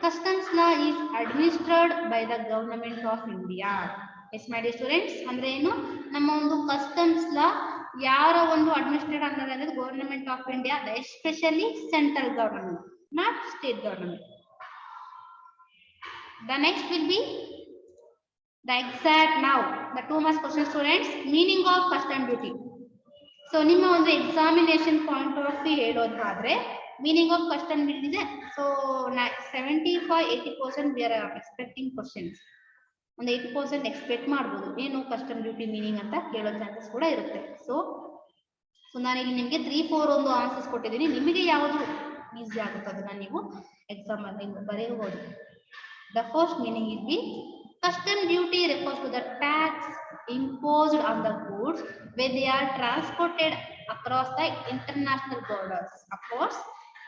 Customs law is administered by the government of India. Yes my dear students, ಅಂದ್ರೆ ಏನು, ನಮ್ಮ ಒಂದು ಕಸ್ಟಮ್ಸ್ ಲಾ ಯಾರ ಒಂದು ಅಡ್ಮಿನಿಸ್ಟ್ರೇಟ್ ಅಂದ್ರೆ government of India, especially central government, not state government. The next will be the exact now the 2 marks question students, meaning of custom duty. So ನಿಮ್ಮ ಒಂದು examination point of view ಹೇಳೋದಾದ್ರೆ meaning of custom duty ಇದೆ. So 75-80% we are expecting questions. ಒಂದು 80% expect ಮಾಡ್ಬೋದು, ಏನು custom duty meaning ಅಂತ ಕೇಳೋ chances ಕೂಡ ಇರುತ್ತೆ. ಸೊ ನಾನು ಇಲ್ಲಿ ನಿಮಗೆ 3-4 ಒಂದು ಆನ್ಸರ್ಸ್ ಕೊಟ್ಟಿದ್ದೀನಿ. ನಿಮಗೆ ಯಾವುದು ಈಸಿ ಆಗುತ್ತೆ ಅದನ್ನ ನೀವು ಎಕ್ಸಾಮ್ ಅಲ್ಲಿ ಬರೆಯಬಹುದು. The first meaning will be custom duty refers to the tax imposed on the goods when they are transported across the international borders. Of course,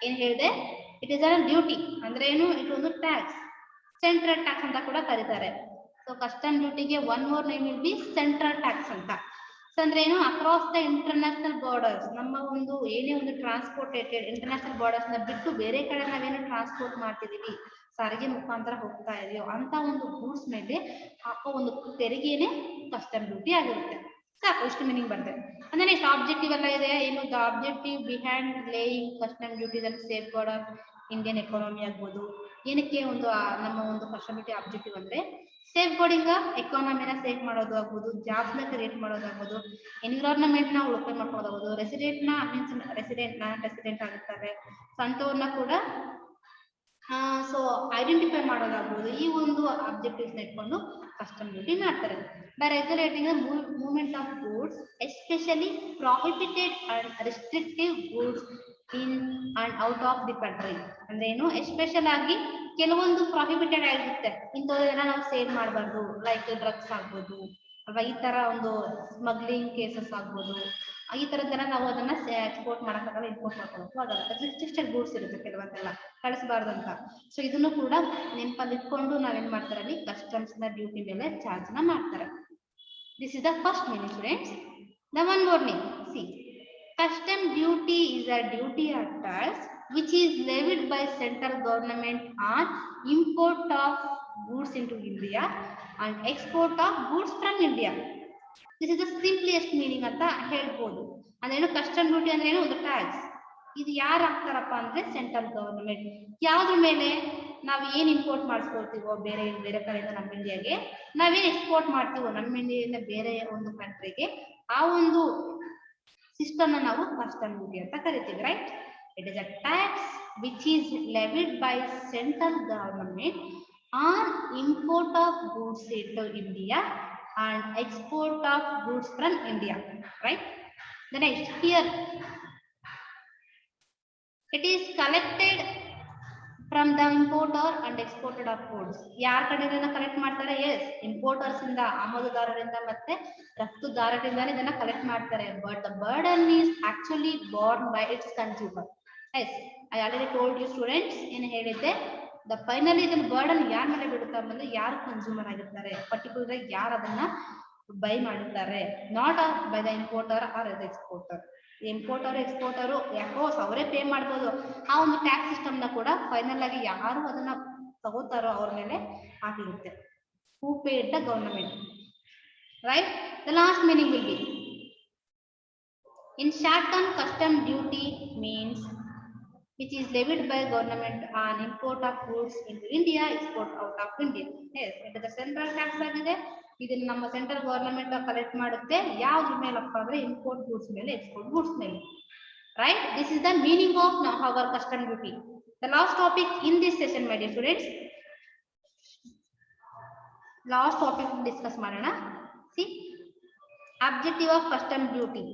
ಏನ್ ಹೇಳಿದೆ, it is a duty ಅಂದ್ರೆ ಏನು, ಇದು ಒಂದು ಟ್ಯಾಕ್ಸ್, ಸೆಂಟ್ರಲ್ ಟ್ಯಾಕ್ಸ್ ಅಂತ ಕೂಡ ಕರೀತಾರೆ. So custom ಡ್ಯೂಟಿಗೆ one more name will be central tax ಅಂತ. ಸೊ ಅಂದ್ರೆ ಏನು, ಅಕ್ರಾಸ್ ದ ಇಂಟರ್ನ್ಯಾಷನಲ್ ಬಾರ್ಡರ್ಸ್, ನಮ್ಮ ಒಂದು ಏನೇ ಒಂದು ಟ್ರಾನ್ಸ್ಪೋರ್ಟೇಟೆಡ್ ಇಂಟರ್ನ್ಯಾಷನಲ್ ಬಾರ್ಡರ್ಸ್ ನ ಬಿಟ್ಟು ಬೇರೆ ಕಡೆ ನಾವೇನು ಟ್ರಾನ್ಸ್ಪೋರ್ಟ್ ಮಾಡ್ತಿದೀವಿ, ಸಾರಿಗೆ ಮುಖಾಂತರ ಹೋಗ್ತಾ ಇದೆಯೋ ಅಂತ ಒಂದು ಗೂಡ್ಸ್ ಮೇಲೆ ಹಾಕೋ ಒಂದು ತೆರಿಗೆನೇ ಕಸ್ಟಮ್ ಡ್ಯೂಟಿ ಆಗಿರುತ್ತೆ. ಸಾಕು, ಇಷ್ಟು ಮೀನಿಂಗ್ ಬರ್ತದೆ. ಅಂದ್ರೆ ನೆಕ್ಸ್ಟ್ ಆಬ್ಜೆಕ್ಟಿವ್ ಎಲ್ಲ ಇದೆ. ಏನು the objective behind laying custom duties and safeguard of Indian economy ಆಗ್ಬೋದು. ಏನಕ್ಕೆ ಒಂದು ನಮ್ಮ ಒಂದು ಕಸ್ಟಮ್ ಡ್ಯೂಟಿ ಆಬ್ಜೆಕ್ಟಿವ್ ಅಂದ್ರೆ ಸೇಫ್ ಗಾರ್ಡಿಂಗ್ ಎಕಾನಮಿನ ಸೇಫ್ ಮಾಡೋದು ಆಗ್ಬೋದು, ಜಾಬ್ಸ್ ನ ಕ್ರಿಯೇಟ್ ಮಾಡೋದಾಗ್ಬೋದು, ಎನ್ವಿರಾನ್ಮೆಂಟ್ ನ ಉಳಿತಾಯ ಮಾಡ್ಕೊಳ್ಳೋದಾಗ್ಬೋದು, ರೆಸಿಡೆಂಟ್ ನ ಮೀನ್ಸ್ ರೆಸಿಡೆಂಟ್ ನಾನ್ ರೆಸಿಡೆಂಟ್ ಆಗಿರ್ತಾರೆ ಅಂತವ್ರನ್ನ ಕೂಡ ಸೊ ಐಡೆಂಟಿಫೈ ಮಾಡೋದಾಗ್ಬೋದು. ಈ ಒಂದು ಆಬ್ಜೆಕ್ಟಿವ್ಸ್ ಇಟ್ಕೊಂಡು ಕಸ್ಟಮ್ ಡ್ಯೂಟಿ ಮಾಡ್ತಾರೆ. By regulating the movement of goods, especially prohibited and restrictive goods in and out of the country. ಅಂದ್ರೆ ಏನು, ಎಸ್ಪೆಷಲ್ ಆಗಿ ಕೆಲವೊಂದು ಪ್ರಾಹಿಬಿಟೆಡ್ ಆಗಿರುತ್ತೆ, ಇಂಥದೆಲ್ಲ ನಾವು ಸೇಲ್ ಮಾಡಬಾರ್ದು, ಲೈಕ್ ಡ್ರಗ್ಸ್ ಆಗ್ಬೋದು ಅಲ್ವಾ, ಈ ತರ ಒಂದು ಸ್ಮಗ್ಲಿಂಗ್ ಕೇಸಸ್ ಆಗ್ಬೋದು, ಈ ತರದ್ದೆಲ್ಲ ನಾವು ಅದನ್ನ ಎಕ್ಸ್ಪೋರ್ಟ್ ಮಾಡಕ್ಕಾಗಲ್ಲ, ಇಂಪೋರ್ಟ್ ಮಾಡ್ಕೊಳಕ್ಕೂ ಆಗಲ್ಲ. ರಿಸ್ಟ್ರಿಕ್ಟೆಡ್ ಗೂಡ್ಸ್ ಇರುತ್ತೆ ಕೆಲವೊಂದೆಲ್ಲ, ಕಳಿಸಬಾರ್ದು ಅಂತ. ಸೊ ಇದನ್ನು ಕೂಡ ನೆನಪಲ್ಲಿ ಇಟ್ಕೊಂಡು ನಾವೇನ್ ಮಾಡ್ತಾರೆ, ಅಲ್ಲಿ ಕಸ್ಟಮ್ಸ್ ನ ಡ್ಯೂಟಿ ಮೇಲೆ ಚಾರ್ಜ್ ನ ಮಾಡ್ತಾರೆ. This is the first meaning students. The one more name, C custom duty is a duty or tax which is levied by central government on import of goods into India and export of goods from India. This is the simplest meaning ಅಂತ ಹೇಳ್ಬೋದು. ಅಂದ್ರೇನು custom duty ಅಂದ್ರೆ ಏನು, ಒಂದು tax. ಇದು ಯಾರು ಹಾಕ್ತಾರಪ್ಪ ಅಂದ್ರೆ central government. ಯಾವ್ದ್ರ ಮೇಲೆ, ನಾವ್ ಏನ್ ಇಂಪೋರ್ಟ್ ಮಾಡಿಸ್ಕೊಳ್ತೀವೋ ಬೇರೆ ಬೇರೆ ಕಡೆಯಿಂದ ನಮ್ಮ ಇಂಡಿಯಾಗೆ, ನಾವೇನ್ ಎಕ್ಸ್ಪೋರ್ಟ್ ಮಾಡ್ತೀವೋ ನಮ್ಮ ಇಂಡಿಯಾದಿಂದ ಬೇರೆ ಒಂದು ಕಂಟ್ರಿಗೆ, ಆ ಒಂದು ಸಿಸ್ಟಮ್ ನಾವು ಕಸ್ಟಮ್ ಡ್ಯೂಟಿ ಅಂತ ಕರಿತೀವಿ, right? It is a tax which is levied by central government on import of goods into India and export of goods from India, right? The next here, it is collected from the importer and exported of goods. ಯಾರ ಕಡೆಯಿಂದ collect ಮಾಡ್ತಾರೆ? S, importers ಇಂದ, ಆಮದುದಾರರಿಂದ ಮತ್ತೆ ರಫ್ತುದಾರರಿಂದಾನೇ ಇದನ್ನ collect ಮಾಡ್ತಾರೆ. But the burden is actually borne by its consumer. Yes, I already told you students, ಏನು ಹೇಳಿದ್ದೆ, the finally ಇದನ್ನ ಬರ್ಡನ್ ಯಾರ ಮೇಲೆ ಬೀಳುತ್ತೆ ಅಂದ್ರೆ ಯಾರು ಕನ್ಸ್ಯೂಮರ್ ಆಗಿರ್ತಾರೆ, ಪರ್ಟಿಕ್ಯುಲರ್ ಆಗಿ ಯಾರು ಅದನ್ನ ಬೈ ಮಾಡಿರ್ತಾರೆ, not by the importer or the exporter. Importer exporter ಯಾಕೋ ಅವರೇ ಪೇ ಮಾಡ್ಬೋದು, ಆ ಒಂದು ಟ್ಯಾಕ್ಸ್ ಸಿಸ್ಟಮ್ ನ ಕೂಡ ಫೈನಲ್ ಆಗಿ ಯಾರು ಅದನ್ನ ತಗೋತಾರೋ ಅವ್ರ ಮೇಲೆ ಆಗಿರುತ್ತೆ. Who paid the government, right? The last meaning will be, in short term, custom duty means which is levied by government on import of goods into India, export out of India. Yes, it is a central tax ಆಗಿದೆ. ಇದನ್ನ ನಮ್ಮ central government collect ಮಾಡುತ್ತೆ. ಯಾವ್ದ್ರ ಮೇಲಪ್ಪ ಅಂದ್ರೆ import goods ಮೇಲೆ, export goods ಮೇಲೆ, right? This is the meaning of our custom duty. The last topic in this session, my dear students, last topic discuss ಮಾಡೋಣ. See, objective of custom duty.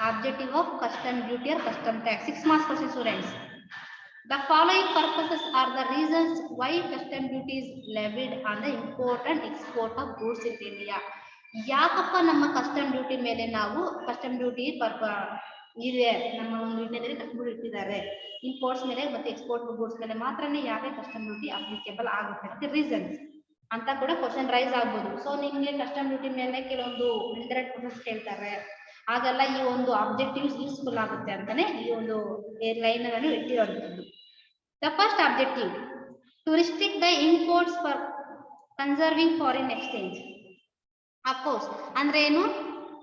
Objective of custom duty or custom tax. 6 marks question, students. The following purposes are the reasons why custom duty is levied on the import and export of goods in India. ಯಾಕಪ್ಪ ನಮ್ಮ custom duty ಮೇಲೆ ನಾವು custom duty ಇದೆ, ನಮ್ಮ ಒಂದು ಇಂಡಿಯಾದಲ್ಲಿ custom ಇಟ್ಟಿದ್ದಾರೆ, imports ಮೇಲೆ ಮತ್ತೆ ಎಕ್ಸ್ಪೋರ್ಟ್ ಗೂಡ್ಸ್ ಮೇಲೆ ಮಾತ್ರನೇ ಯಾಕೆ ಕಸ್ಟಮ್ ಡ್ಯೂಟಿ ಅಪ್ಲಿಕೇಬಲ್ ಆಗುತ್ತೆ, ರೀಸನ್ಸ್ ಅಂತ ಕೂಡ ಕ್ವಶನ್ ರೈಸ್ ಆಗ್ಬೋದು. ಸೊ ನಿಮ್ಗೆ ಕಸ್ಟಮ್ ಡ್ಯೂಟಿ ಮೇಲೆ ಕೆಲವೊಂದು ಇಂಡೈರೆಕ್ಟ್ ಕ್ವಶನ್ಸ್ ಕೇಳ್ತಾರೆ, ಹಾಗೆಲ್ಲ ಈ ಒಂದು ಆಬ್ಜೆಕ್ಟಿವ್ಸ್ ಯೂಸ್ಫುಲ್ ಆಗುತ್ತೆ ಅಂತಾನೆ ಈ ಒಂದು ಲೈನ್ ಅನ್ನು ಇಟ್ಟಿರುವಂತದ್ದು. The first objective, to restrict the imports for conserving foreign exchange. Of course ಅಂದ್ರೆ ಏನು,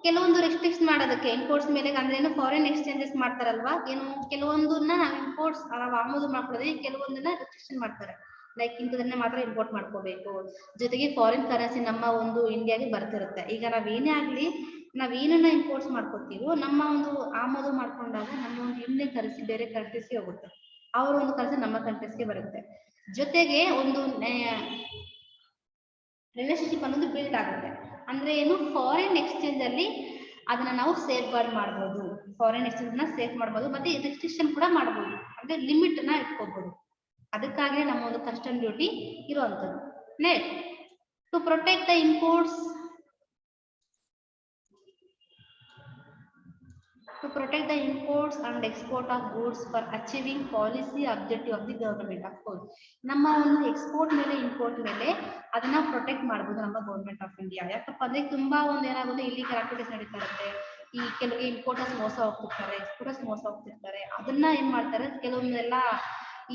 ಕೆಲವೊಂದು ರೆಸ್ಟ್ರಿಕ್ಟ್ ಮಾಡೋದಕ್ಕೆ ಇಂಪೋರ್ಟ್ಸ್ ಮೇಲೆ, ಅಂದ್ರೆ ಏನು, ಫಾರಿನ್ ಎಕ್ಸ್ಚೇಂಜಸ್ ಮಾಡ್ತಾರಲ್ವಾ, ಏನು ಕೆಲವೊಂದನ್ನ ನಾವು ಇಂಪೋರ್ಟ್ಸ್ ಆಮದು ಮಾಡ್ಕೊಳ್ಳೋದು, ಕೆಲವೊಂದನ್ನ ರಿಸ್ಟ್ರಿಕ್ಷನ್ ಮಾಡ್ತಾರೆ. ಲೈಕ್ ಇಂಥದನ್ನ ಮಾತ್ರ ಇಂಪೋರ್ಟ್ ಮಾಡ್ಕೋಬೇಕು, ಜೊತೆಗೆ ಫಾರಿನ್ ಕರೆನ್ಸಿ ನಮ್ಮ ಒಂದು ಇಂಡಿಯಾಗೆ ಬರ್ತಿರುತ್ತೆ. ಈಗ ನಾವೇನೇ ಆಗ್ಲಿ, ನಾವೇನನ್ನ ಇಂಪೋರ್ಟ್ಸ್ ಮಾಡ್ಕೊತೀವೋ ನಮ್ಮ ಒಂದು ಆಮದು ಮಾಡ್ಕೊಂಡಾಗ ನಮ್ಮ ಒಂದು ಇಂಡಿಯನ್ ಕರೆನ್ಸಿ ಬೇರೆ ಕಂಟ್ರೀಸ್ಗೆ ಹೋಗುತ್ತೆ, ಅವರ ಒಂದು ಕರೆನ್ಸಿ ನಮ್ಮ ಕಂಟ್ರೀಸ್ಗೆ ಬರುತ್ತೆ. ಜೊತೆಗೆ ಒಂದು ರಿಲೇಶನ್ಶಿಪ್ ಅನ್ನೋದು ಬಿಲ್ಡ್ ಆಗುತ್ತೆ. ಅಂದ್ರೆ ಏನು, ಫಾರಿನ್ ಎಕ್ಸ್ಚೇಂಜ್ ಅಲ್ಲಿ ಅದನ್ನ ನಾವು ಸೇಫ್ ಗಾರ್ಡ್ ಮಾಡ್ಬೋದು, ಫಾರಿನ್ ಎಕ್ಸ್ಚೇಂಜ್ ನ ಸೇಫ್ ಮಾಡ್ಬೋದು, ಮತ್ತೆ ರಿಸ್ಟ್ರಿಕ್ಷನ್ ಕೂಡ ಮಾಡ್ಬೋದು, ಅಂದ್ರೆ ಲಿಮಿಟ್ ನ ಇಟ್ಕೋಬಹುದು. ಅದಕ್ಕಾಗಿ ನಮ್ಮ ಒಂದು ಕಸ್ಟಮ್ ಡ್ಯೂಟಿ ಇರುವಂತದ್ದು. Next, to protect the imports, to protect the imports and export of goods for achieving policy objective of the government. Of course, ನಮ್ಮ ಒಂದು ಎಕ್ಸ್ಪೋರ್ಟ್ ಮೇಲೆ ಇಂಪೋರ್ಟ್ ಮೇಲೆ ಅದನ್ನ ಪ್ರೊಟೆಕ್ಟ್ ಮಾಡಬಹುದು ನಮ್ಮ ಗವರ್ನಮೆಂಟ್ ಆಫ್ ಇಂಡಿಯಾ. ಯಾಕಪ್ಪ ಅಂದ್ರೆ ತುಂಬಾ ಒಂದು ಏನಾಗುತ್ತೆ, ಇಲ್ಲಿಗಲ್ ಆಕ್ಟಿವಿಟೀಸ್ ನಡೀತಾ ಇರುತ್ತೆ, ಈ ಕೆಲವು ಇಂಪೋರ್ಟರ್ಸ್ ಮೋಸ ಹೋಗ್ತಿರ್ತಾರೆ, ಎಕ್ಸ್ಪೋರ್ಟರ್ಸ್ ಮೋಸ ಹೋಗ್ತಿರ್ತಾರೆ. ಅದನ್ನ ಏನ್ ಮಾಡ್ತಾರೆ, ಕೆಲವೊಂದೆಲ್ಲ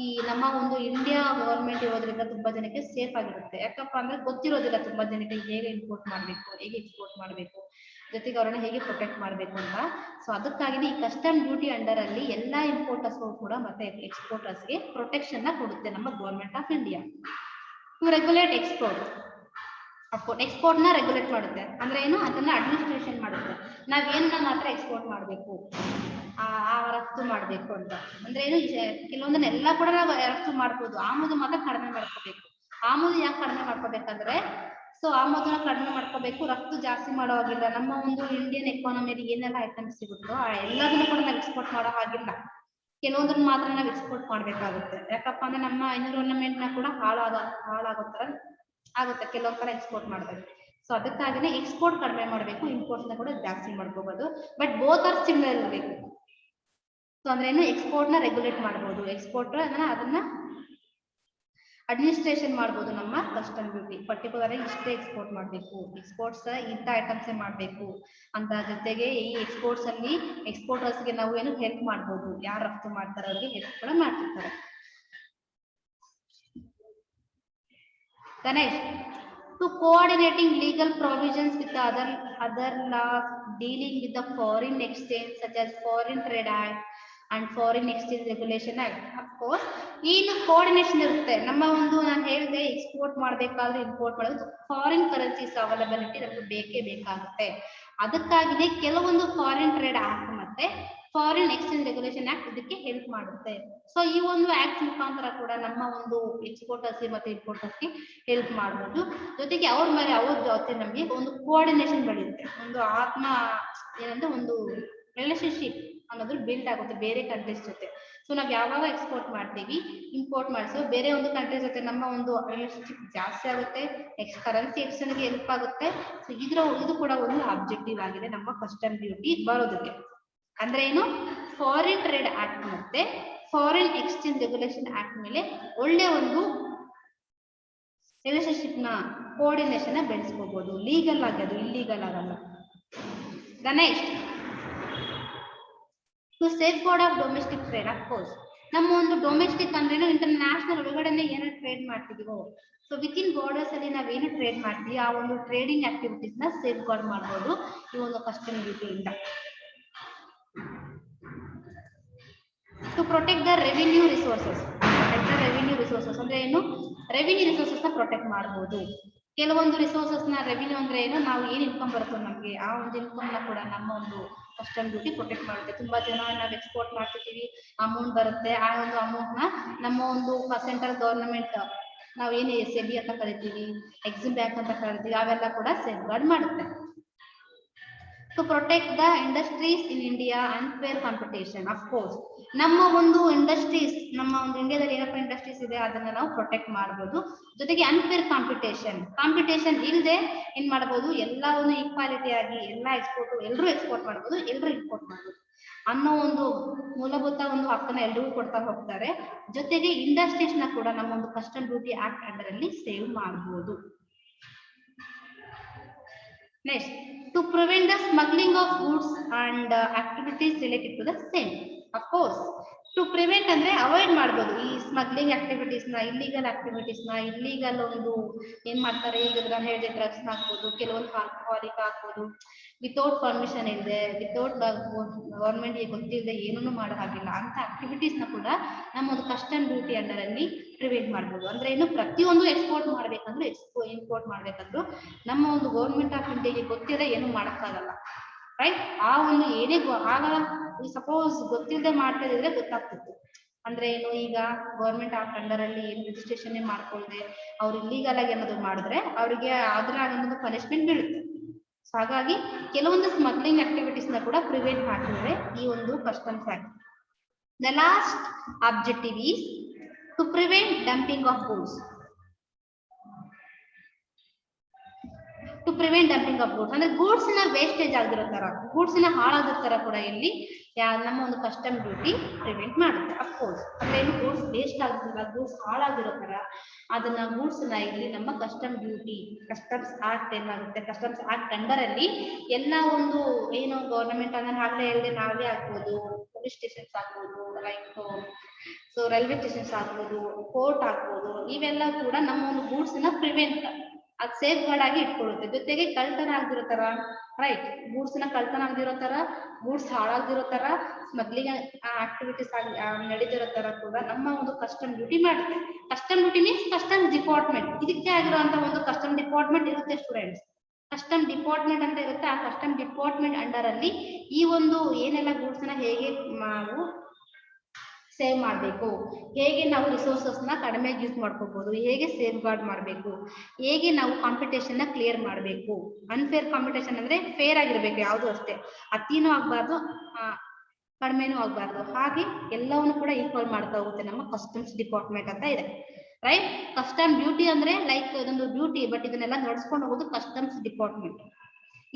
ಈ ನಮ್ಮ ಒಂದು ಇಂಡಿಯಾ ಗವರ್ನಮೆಂಟ್ ಇರೋದ್ರಿಂದ ತುಂಬಾ ಜನಕ್ಕೆ ಸೇಫ್ ಆಗಿರುತ್ತೆ. ಯಾಕಪ್ಪ ಅಂದ್ರೆ ಗೊತ್ತಿರೋದಿಲ್ಲ ತುಂಬಾ ಜನಕ್ಕೆ ಹೇಗೆ ಇಂಪೋರ್ಟ್ ಮಾಡ್ಬೇಕು, ಹೇಗೆ ಎಕ್ಸ್ಪೋರ್ಟ್ ಮಾಡ್ಬೇಕು, ಜೊತೆಗೆ ಅವ್ರನ್ನ ಹೇಗೆ ಪ್ರೊಟೆಕ್ಟ್ ಮಾಡ್ಬೇಕು ಅಂತ. ಸೊ ಅದಕ್ಕಾಗಿ ಈ ಕಸ್ಟಮ್ ಡ್ಯೂಟಿ ಅಂಡರ್ ಅಲ್ಲಿ ಎಲ್ಲಾ ಇಂಪೋರ್ಟರ್ಸ್ ಕೂಡ ಮತ್ತೆ ಎಕ್ಸ್ಪೋರ್ಟರ್ಸ್ ಗೆ ಪ್ರೊಟೆಕ್ಷನ್ ನ ಕೊಡುತ್ತೆ ನಮ್ಮ government of India. To regulate export, export ನ ರೆಗ್ಯುಲೇಟ್ ಮಾಡುತ್ತೆ. ಅಂದ್ರೆ ಏನು, ಅದನ್ನ ಅಡ್ಮಿನಿಸ್ಟ್ರೇಷನ್ ಮಾಡುತ್ತೆ. ನಾವೇನ ಮಾತ್ರ ಎಕ್ಸ್ಪೋರ್ಟ್ ಮಾಡ್ಬೇಕು, ರಫ್ತು ಮಾಡ್ಬೇಕು ಅಂತ. ಅಂದ್ರೆ ಏನು, ಕೆಲವೊಂದನ್ನ ಎಲ್ಲಾ ಕೂಡ ನಾವು ರಫ್ತು ಮಾಡ್ಬೋದು, ಆಮದು ಮಾತ್ರ ಕಡಿಮೆ ಮಾಡ್ಕೋಬೇಕು. ಆಮದು ಯಾಕೆ ಕಡಿಮೆ ಮಾಡ್ಕೋಬೇಕಂದ್ರೆ, ಸೊ ಆಮದನ್ನ ಕಡಿಮೆ ಮಾಡ್ಕೋಬೇಕು, ರಫ್ತು ಜಾಸ್ತಿ ಮಾಡೋ ಹಾಗಿಲ್ಲ. ನಮ್ಮ ಒಂದು ಇಂಡಿಯನ್ ಎಕಾನಮಿಯಲ್ಲಿ ಏನೆಲ್ಲ ಐಟಮ್ಸ್ ಸಿಗುತ್ತೋ ಆ ಎಲ್ಲದನ್ನು ಕೂಡ ನಾವು ಎಕ್ಸ್ಪೋರ್ಟ್ ಮಾಡೋ ಹಾಗಿಲ್ಲ, ಕೆಲವೊಂದನ್ನ ಮಾತ್ರ ನಾವು ಎಕ್ಸ್ಪೋರ್ಟ್ ಮಾಡ್ಬೇಕಾಗುತ್ತೆ. ಯಾಕಪ್ಪ ಅಂದ್ರೆ ನಮ್ಮ ಎನ್ವಿರಾನ್ಮೆಂಟ್ ನ ಕೂಡ ಹಾಳಾಗೋ ತರ ಆಗುತ್ತೆ ಕೆಲವೊಂದ್ ಕಡೆ ಎಕ್ಸ್ಪೋರ್ಟ್ ಮಾಡಬೇಕು. ಸೊ ಅದಕ್ಕಾಗಿನೇ ಎಕ್ಸ್ಪೋರ್ಟ್ ಕಡಿಮೆ ಮಾಡಬೇಕು, ಇಂಪೋರ್ಟ್ಸ್ ನ ಕೂಡ ಜಾಸ್ತಿ ಮಾಡ್ಕೋಬಹುದು. ಬಟ್ ಬೋತ್ ಆರ್ ಸಿಮಿಲರ್ ಇರಬೇಕು. ಸೊ ಅಂದ್ರೆ ಏನು, ಎಕ್ಸ್ಪೋರ್ಟ್ ನ ರೆಗ್ಯುಲೇಟ್ ಮಾಡಬಹುದು, ಎಕ್ಸ್ಪೋರ್ಟ್ ಅದನ್ನ ಅಡ್ಮಿನಿಸ್ಟ್ರೇಷನ್ ಮಾಡ್ಬೋದು ನಮ್ಮ ಕಸ್ಟಮ್ ಡ್ಯೂಟಿ. ಪರ್ಟಿಕ್ಯುಲರ್ ಆಗಿ ಇಷ್ಟೇ ಎಕ್ಸ್ಪೋರ್ಟ್ ಮಾಡಬೇಕು, ಎಕ್ಸ್ಪೋರ್ಟ್ಸ್ ಇಂಥ ಐಟಮ್ಸ್ ಮಾಡಬೇಕು ಅಂತ. ಜೊತೆಗೆ ಈ ಎಕ್ಸ್ಪೋರ್ಟ್ಸ್ ಅಲ್ಲಿ ಎಕ್ಸ್ಪೋರ್ಟರ್ಸ್ ಗೆ ನಾವು ಏನು ಹೆಲ್ಪ್ ಮಾಡ್ಬೋದು, ಯಾರು ರಫ್ತು ಮಾಡ್ತಾರೆ ಅವ್ರಿಗೆ ಹೆಲ್ಪ್ ಕೂಡ ಮಾಡ್ತಿರ್ತಾರೆ. Next, to coordinating legal provisions with the other laws dealing with the foreign exchange such as Foreign Trade Act and Foreign Exchange Regulation Act. Of course, ಏನು ಕೋಆರ್ಡಿನೇಷನ್ ಇರುತ್ತೆ ನಮ್ಮ ಒಂದು ನಾನು ಹೇಳಿದೆ ಎಕ್ಸ್ಪೋರ್ಟ್ ಮಾಡಬೇಕಾದ್ರೆ ಇಂಪೋರ್ಟ್ ಮಾಡೋದು ಫಾರಿನ್ ಕರೆನ್ಸೀಸ್ ಅವೈಲಬಿಲಿಟಿ ನಮಗೆ ಬೇಕೇ ಬೇಕಾಗುತ್ತೆ. ಅದಕ್ಕಾಗಿನೇ ಕೆಲವೊಂದು ಫಾರಿನ್ ಟ್ರೇಡ್ ಆಕ್ಟ್ ಮತ್ತೆ ಫಾರಿನ್ ಎಕ್ಸ್ಚೇಂಜ್ ರೆಗ್ಯುಲೇಷನ್ ಆಕ್ಟ್ ಇದಕ್ಕೆ ಹೆಲ್ಪ್ ಮಾಡುತ್ತೆ. ಸೊ ಈ ಒಂದು ಆಕ್ಟ್ ಮುಖಾಂತರ ಕೂಡ ನಮ್ಮ ಒಂದು ಎಕ್ಸ್ಪೋರ್ಟರ್ಸ್ ಮತ್ತೆ ಇಂಪೋರ್ಟರ್ಸ್ಗೆ ಹೆಲ್ಪ್ ಮಾಡಬಹುದು. ಜೊತೆಗೆ ಅವ್ರ ಮೇಲೆ ಅವ್ರ ಜೊತೆ ನಮಗೆ ಒಂದು ಕೋಆರ್ಡಿನೇಷನ್ ಬೆಳೆಯುತ್ತೆ, ಒಂದು ಆತ್ಮ ಏನಂದ್ರೆ ಒಂದು ರಿಲೇಶನ್ಶಿಪ್ ಅನ್ನೋದು ಬಿಲ್ಡ್ ಆಗುತ್ತೆ ಬೇರೆ ಕಂಟ್ರೀಸ್ ಜೊತೆ. ಸೊ ನಾವ್ ಯಾವಾಗ ಎಕ್ಸ್ಪೋರ್ಟ್ ಮಾಡ್ತೀವಿ ಇಂಪೋರ್ಟ್ ಮಾಡಿಸೋ ಬೇರೆ ಒಂದು ಕಂಟ್ರೀಸ್ ಜೊತೆ ನಮ್ಮ ಒಂದು ರಿಲೇಶನ್ಶಿಪ್ ಜಾಸ್ತಿ ಆಗುತ್ತೆ, ಕರೆನ್ಸಿ ಎಕ್ಸ್ಚೇಂಜ್ಗೆ ಹೆಲ್ಪ್ ಆಗುತ್ತೆ. ಸೊ ಇದು ಕೂಡ ಒಂದು ಆಬ್ಜೆಕ್ಟಿವ್ ಆಗಿದೆ ನಮ್ಮ ಕಸ್ಟಮ್ ಡ್ಯೂಟಿ ಬರೋದಕ್ಕೆ. ಅಂದ್ರೆ ಏನು, ಫಾರಿನ್ ಟ್ರೇಡ್ ಆಕ್ಟ್ ಮತ್ತೆ ಫಾರಿನ್ ಎಕ್ಸ್ಚೇಂಜ್ ರೆಗ್ಯುಲೇಷನ್ ಆಕ್ಟ್ ಮೇಲೆ ಒಳ್ಳೆ ಒಂದು ರಿಲೇಶನ್ಶಿಪ್ ನ ಕೋಆರ್ಡಿನೇಷನ್ ಬೆಳೆಸ್ಕೋಬಹುದು. ಲೀಗಲ್ ಆಗಿ ಅದು ಇಲ್ಲೀಗಲ್ ಆಗಲ್ಲ. The next to safeguard of domestic trade. Of course ನಮ್ಮ ಒಂದು ಡೊಮೆಸ್ಟಿಕ್ ಅಂದ್ರೆ ಇಂಟರ್ನ್ಯಾಷನಲ್ ಒಳಗಡೆ ಏನು ಟ್ರೇಡ್ ಮಾಡ್ತಿದೀವೋ, ಸೊ ವಿತ್ ಇನ್ ಬಾರ್ಡರ್ಸ್ ಅಲ್ಲಿ ನಾವೇನು ಟ್ರೇಡ್ ಮಾಡ್ತೀವಿ ಆ ಒಂದು ಟ್ರೇಡಿಂಗ್ ಆಕ್ಟಿವಿಟೀಸ್ ನ ಸೇಫ್ ಗಾರ್ಡ್ ಮಾಡಬಹುದು ಈ ಒಂದು ಕಸ್ಟಮ್ ಡ್ಯೂಟಿಯಿಂದ. To protect the revenue resources. ಅಂದ್ರೆ ಏನು, ರೆವಿನ್ಯೂ ರಿಸೋರ್ಸಸ್ ನ ಪ್ರೊಟೆಕ್ಟ್ ಮಾಡಬಹುದು. ಕೆಲವೊಂದು ರಿಸೋರ್ಸಸ್ ನ ರೆವಿನ್ಯೂ ಅಂದ್ರೆ ಏನು, ನಾವು ಏನ್ ಇನ್ಕಮ್ ಬರುತ್ತೆ ನಮಗೆ ಆ ಒಂದು ಇನ್ಕಮ್ ನ ಕೂಡ ನಮ್ಮ ಒಂದು ಕಸ್ಟಮ್ ಡ್ಯೂಟಿ ಪ್ರೊಟೆಕ್ಟ್ ಮಾಡುತ್ತೆ. ತುಂಬಾ ಜನ ನಾವು ಎಕ್ಸ್ಪೋರ್ಟ್ ಮಾಡ್ತಿದ್ದೀವಿ, ಅಮೌಂಟ್ ಬರುತ್ತೆ, ಆ ಒಂದು ಅಮೌಂಟ್ ನ ನಮ್ಮ ಒಂದು ಸೆಂಟ್ರಲ್ ಗವರ್ನಮೆಂಟ್ ನಾವು ಏನು SEBI ಅಂತ ಕರಿತೀವಿ, ಎಕ್ಸಿಮ್ ಬ್ಯಾಂಕ್ ಅಂತ ಕರಿತೀವಿ, ಅವೆಲ್ಲ ಕೂಡ ಸೇಫ್ ಗಾರ್ಡ್ ಮಾಡುತ್ತೆ. To protect the industries in India unfair competition. Of course ನಮ್ಮ ಒಂದು ಇಂಡಸ್ಟ್ರೀಸ್, ನಮ್ಮ ಒಂದು ಇಂಡಿಯಾದಲ್ಲಿ ಏನಪ್ಪ ಇಂಡಸ್ಟ್ರೀಸ್ ಇದೆ ಅದನ್ನ ನಾವು ಪ್ರೊಟೆಕ್ಟ್ ಮಾಡಬಹುದು. ಜೊತೆಗೆ ಅನ್ಫೇರ್ ಕಾಂಪಿಟೇಷನ್ ಇಲ್ಲದೆ ಏನ್ ಮಾಡಬಹುದು, ಎಲ್ಲವನ್ನು ಈಕ್ವಾಲಿಟಿ ಆಗಿ ಎಲ್ಲ ಎಲ್ಲರೂ ಎಕ್ಸ್ಪೋರ್ಟ್ ಮಾಡಬಹುದು, ಎಲ್ಲರೂ ಇಂಪೋರ್ಟ್ ಮಾಡಬಹುದು ಅನ್ನೋ ಒಂದು ಮೂಲಭೂತ ಒಂದು ಹಕ್ಕನ್ನ ಎಲ್ರಿಗೂ ಕೊಡ್ತಾ ಹೋಗ್ತಾರೆ. ಜೊತೆಗೆ ಇಂಡಸ್ಟ್ರೀಸ್ ನ ಕೂಡ ನಮ್ಮ ಒಂದು ಕಸ್ಟಮ್ ಡ್ಯೂಟಿ ಆಕ್ಟ್ ಅಂಡರ್ ಅಲ್ಲಿ ಸೇವ್ ಮಾಡಬಹುದು. Next, to prevent the smuggling of goods and activities related to the same. Of course, to prevent ಅಂದ್ರೆ ಅವಾಯ್ಡ್ ಮಾಡಬಹುದು ಈ ಸ್ಮಗ್ಲಿಂಗ್ ಆಕ್ಟಿವಿಟೀಸ್ ನ, ಇಲ್ಲಿಗಲ್ ಆಕ್ಟಿವಿಟೀಸ್ ನ. ಇಲ್ಲಿಗಲ್ ಒಂದು ಏನ್ ಮಾಡ್ತಾರೆ, ಈಗ ನಾನು ಹೇಳಿದೆ ಡ್ರಗ್ಸ್ ನ ಹಾಕ್ಬೋದು, ಕೆಲವೊಂದು ಆಲ್ಕೋಹಾಲಿಕ್ ಹಾಕ್ಬೋದು, ವಿತೌಟ್ ಪರ್ಮಿಷನ್ ಇಲ್ಲದೆ, ವಿತೌಟ್ ಗವರ್ಮೆಂಟ್ ಗೊತ್ತಿಲ್ಲದೆ ಏನೂ ಮಾಡೋ ಹಾಗಿಲ್ಲ ಅಂತ ಆಕ್ಟಿವಿಟೀಸ್ ನ ಕೂಡ ನಮ್ಮ ಒಂದು ಕಸ್ಟಮ್ ಡ್ಯೂಟಿ ಅಂಡರ್ ಅಲ್ಲಿ ಪ್ರಿವೆಂಟ್ ಮಾಡಬಹುದು. ಅಂದ್ರೆ ಇನ್ನು ಪ್ರತಿಯೊಂದು ಎಕ್ಸ್ಪೋರ್ಟ್ ಮಾಡ್ಬೇಕಂದ್ರೆ ಇಂಪೋರ್ಟ್ ಮಾಡ್ಬೇಕಂದ್ರು ನಮ್ಮ ಒಂದು ಗೌರ್ಮೆಂಟ್ ಆಫ್ ಇಂಡಿಯಾಗೆ ಗೊತ್ತಿದೆ ಏನು ಮಾಡಕ್ಕಾಗಲ್ಲ, ರೈಟ್? ಆ ಒಂದು ಏನೇ ಆಗ ಸಪೋಸ್ ಗೊತ್ತಿಲ್ಲದೆ ಮಾಡ್ತಾ ಇದ್ರೆ ಗೊತ್ತಾಗ್ತಿತ್ತು. ಅಂದ್ರೆ ಏನು, ಈಗ ಗೌರ್ಮೆಂಟ್ ಆಫ್ ಅಂಡರ್ ಅಲ್ಲಿ ಏನು ರಿಜಿಸ್ಟ್ರೇಷನ್ ಮಾಡ್ಕೊಳ್ಳದೆ ಅವ್ರು ಇಲ್ಲೀಗಲ್ ಆಗಿ ಏನಾದ್ರು ಮಾಡಿದ್ರೆ ಅವ್ರಿಗೆ ಅದ್ರ ಅನ್ನೋದು ಪನಿಷ್ಮೆಂಟ್ ಬೀಳುತ್ತೆ. ಸೊ ಹಾಗಾಗಿ ಕೆಲವೊಂದು ಸ್ಮಗ್ಲಿಂಗ್ ಆಕ್ಟಿವಿಟೀಸ್ ನ ಕೂಡ ಪ್ರಿವೆಂಟ್ ಮಾಡ್ತಿದ್ರೆ ಈ ಒಂದು customs act. The last objective is to prevent dumping of goods. To prevent dumping of goods ಅಂದ್ರೆ ಗೂಡ್ಸ್ ನ ವೇಸ್ಟೇಜ್ ಆಗಿರೋ ತರ, ಗೂಡ್ಸ್ ನ ಹಾಳಾಗಿರೋ ತರ ಕೂಡ ಇಲ್ಲಿ ನಮ್ಮ ಒಂದು ಕಸ್ಟಮ್ ಡ್ಯೂಟಿ ಪ್ರಿವೆಂಟ್ ಮಾಡುತ್ತೆ. ಅಫ್ಕೋರ್ಸ್ ಅಂದ್ರೆ ಏನು, ಗೂಡ್ಸ್ ವೇಸ್ಟ್ ಆಗುದಿಲ್ಲ, ಗೂಡ್ಸ್ ಹಾಳಾಗಿರೋ ತರ ಅದನ್ನ ಗೂಡ್ಸ್ ನ ಇಲ್ಲಿ ನಮ್ಮ ಕಸ್ಟಮ್ ಡ್ಯೂಟಿ, ಕಸ್ಟಮ್ಸ್ ಆಕ್ಟ್ ಏನಾಗುತ್ತೆ, ಕಸ್ಟಮ್ಸ್ ಆಕ್ಟ್ ಅಂಡರ್ ಅಲ್ಲಿ ಎಲ್ಲ ಒಂದು ಏನು ಗವರ್ನಮೆಂಟ್ ಅಂದ್ರೆ ಆಗ್ಲೇ ಹೇಳಿದೆ, ನಾವೇ ಆಗ್ಬೋದು, ಪೊಲೀಸ್ ಸ್ಟೇಷನ್ಸ್ ಆಗ್ಬೋದು, ಲೈಕ್ ಸೊ ರೈಲ್ವೆ ಸ್ಟೇಷನ್ಸ್ ಆಗ್ಬೋದು, ಕೋರ್ಟ್ ಆಗ್ಬೋದು, ಇವೆಲ್ಲ ಕೂಡ ನಮ್ಮ ಒಂದು ಗೂಡ್ಸ್ ನ ಪ್ರಿವೆಂಟ್ ಅದ್ ಸೇಫ್ ಗಾರ್ಡ್ ಆಗಿ ಇಟ್ಕೊಳ್ಳುತ್ತೆ. ಜೊತೆಗೆ ಕಳ್ತನ ಆಗದಿರೋ ತರ, ರೈಟ್, ಗೂಡ್ಸ್ ನ ಕಳ್ತನ ಆಗದಿರೋ ತರ, ಗೂಡ್ಸ್ ಹಾಳಾಗದಿರೋ ತರ, ಸ್ಮಗ್ಲಿಂಗ್ ಆಕ್ಟಿವಿಟೀಸ್ ನಡೀತಿರೋ ತರ ಕೂಡ ನಮ್ಮ ಒಂದು ಕಸ್ಟಮ್ ಡ್ಯೂಟಿ ಮಾಡುತ್ತೆ. Custom duty means custom department, ಇದಕ್ಕೆ ಆಗಿರುವಂತ ಒಂದು ಕಸ್ಟಮ್ ಡಿಪಾರ್ಟ್ಮೆಂಟ್ ಇರುತ್ತೆ ಸ್ಟೂಡೆಂಟ್ಸ್. ಕಸ್ಟಮ್ ಡಿಪಾರ್ಟ್ಮೆಂಟ್ ಅಂತ ಇರುತ್ತೆ, ಆ ಕಸ್ಟಮ್ ಡಿಪಾರ್ಟ್ಮೆಂಟ್ ಅಂಡರ್ ಅಲ್ಲಿ ಈ ಒಂದು ಏನೆಲ್ಲ ಗೂಡ್ಸ್ ನ ಹೇಗೆ ನಾವು ಸೇವ್ ಮಾಡಬೇಕು, ಹೇಗೆ ನಾವು ರಿಸೋರ್ಸಸ್ ನ ಕಡಿಮೆ ಯೂಸ್ ಮಾಡ್ಕೋಬಹುದು, ಹೇಗೆ ಸೇಫ್ ಗಾರ್ಡ್ ಮಾಡಬೇಕು, ಹೇಗೆ ನಾವು ಕಾಂಪಿಟೇಷನ್ ನ ಕ್ಲಿಯರ್ ಮಾಡಬೇಕು. ಅನ್ಫೇರ್ ಕಾಂಪಿಟೇಷನ್ ಅಂದ್ರೆ ಫೇರ್ ಆಗಿರ್ಬೇಕು, ಯಾವುದು ಅಷ್ಟೇ ಅತಿನೂ ಆಗ್ಬಾರ್ದು ಕಡಿಮೆನೂ ಆಗ್ಬಾರ್ದು, ಹಾಗೆ ಎಲ್ಲವನ್ನು ಕೂಡ ಈಕ್ವಲ್ ಮಾಡ್ತಾ ಹೋಗುತ್ತೆ ನಮ್ಮ ಕಸ್ಟಮ್ಸ್ ಡಿಪಾರ್ಟ್ಮೆಂಟ್ ಅಂತ ಇದೆ, ರೈಟ್? ಕಸ್ಟಮ್ ಡ್ಯೂಟಿ ಅಂದ್ರೆ ಲೈಕ್ ಇದೊಂದು ಡ್ಯೂಟಿ, ಬಟ್ ಇದನ್ನೆಲ್ಲ ನಡ್ಸ್ಕೊಂಡು ಹೋಗೋದು ಕಸ್ಟಮ್ಸ್ ಡಿಪಾರ್ಟ್ಮೆಂಟ್.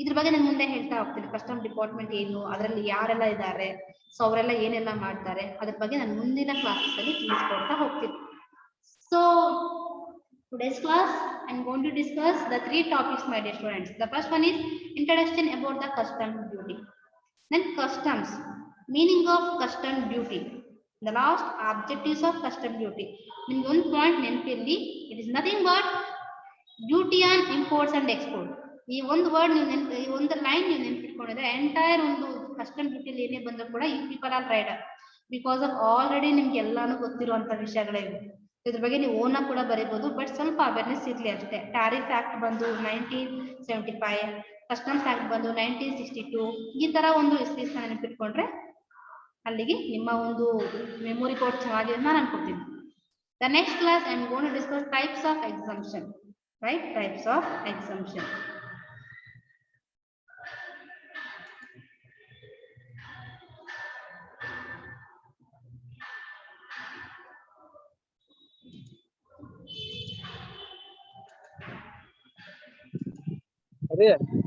ಇದ್ರ ಬಗ್ಗೆ ನಾನು ಮುಂದೆ ಹೇಳ್ತಾ ಹೋಗ್ತೀನಿ, ಕಸ್ಟಮ್ ಡಿಪಾರ್ಟ್ಮೆಂಟ್ ಏನು, ಅದರಲ್ಲಿ ಯಾರೆಲ್ಲ ಇದ್ದಾರೆ, ಸೊ ಅವರೆಲ್ಲ ಏನೆಲ್ಲ ಮಾಡ್ತಾರೆ, ಅದ್ರ ಬಗ್ಗೆ ನಾನು ಮುಂದಿನ ಕ್ಲಾಸಸ್ ಅಲ್ಲಿ ತಿಳಿಸ್ಕೊಡ್ತಾ ಹೋಗ್ತೀನಿ. So today's class I'm going to discuss the 3 topics, my dear students. The first one is introduction about the custom duty, then customs, meaning of custom duty, the last objectives of custom duty. In one point ನೆನಪಿರಲಿ, it is nothing but duty on imports and export. ಈ ಒಂದು word ನೀವು ಈ ಒಂದು line ನೀವು ನೆನ್ಪಿಟ್ಕೊಂಡಿದ್ರೆ entire ಒಂದು custom ಡ್ಯೂಟಿಲಿ ಏನೇ ಬಂದರೂ ಕೂಡ ಈ people are rider because of already ನಿಮ್ಗೆ ಎಲ್ಲಾನು ಗೊತ್ತಿರುವಂತ ವಿಷಯಗಳೇ ಇವೆ. ಇದ್ರ ಬಗ್ಗೆ ನೀವು ಓನ್ ಕೂಡ ಬರೀಬಹುದು, ಬಟ್ ಸ್ವಲ್ಪ ಅವೇರ್ನೆಸ್ ಇರ್ಲಿ ಅಷ್ಟೇ. ಟ್ಯಾರಿಫ್ ಆಕ್ಟ್ ಬಂದು 1975, ಕಸ್ಟಮ್ಸ್ ಆಕ್ಟ್ ಬಂದು 1962, ಈ ತರ ಒಂದು ಇಸ್ಟೀಸ್ ನೆನಪಿಟ್ಕೊಂಡ್ರೆ ಅಲ್ಲಿಗೆ ನಿಮ್ಮ ಒಂದು ಮೆಮೊರಿ ಕೋಡ್ ಚೆನ್ನಾಗಿದೆ ಅಂತ ನಾನು ಅನ್ಕೊತೀನಿ. The next class I am going to discuss types of exemption, right? Types of exemption. अरे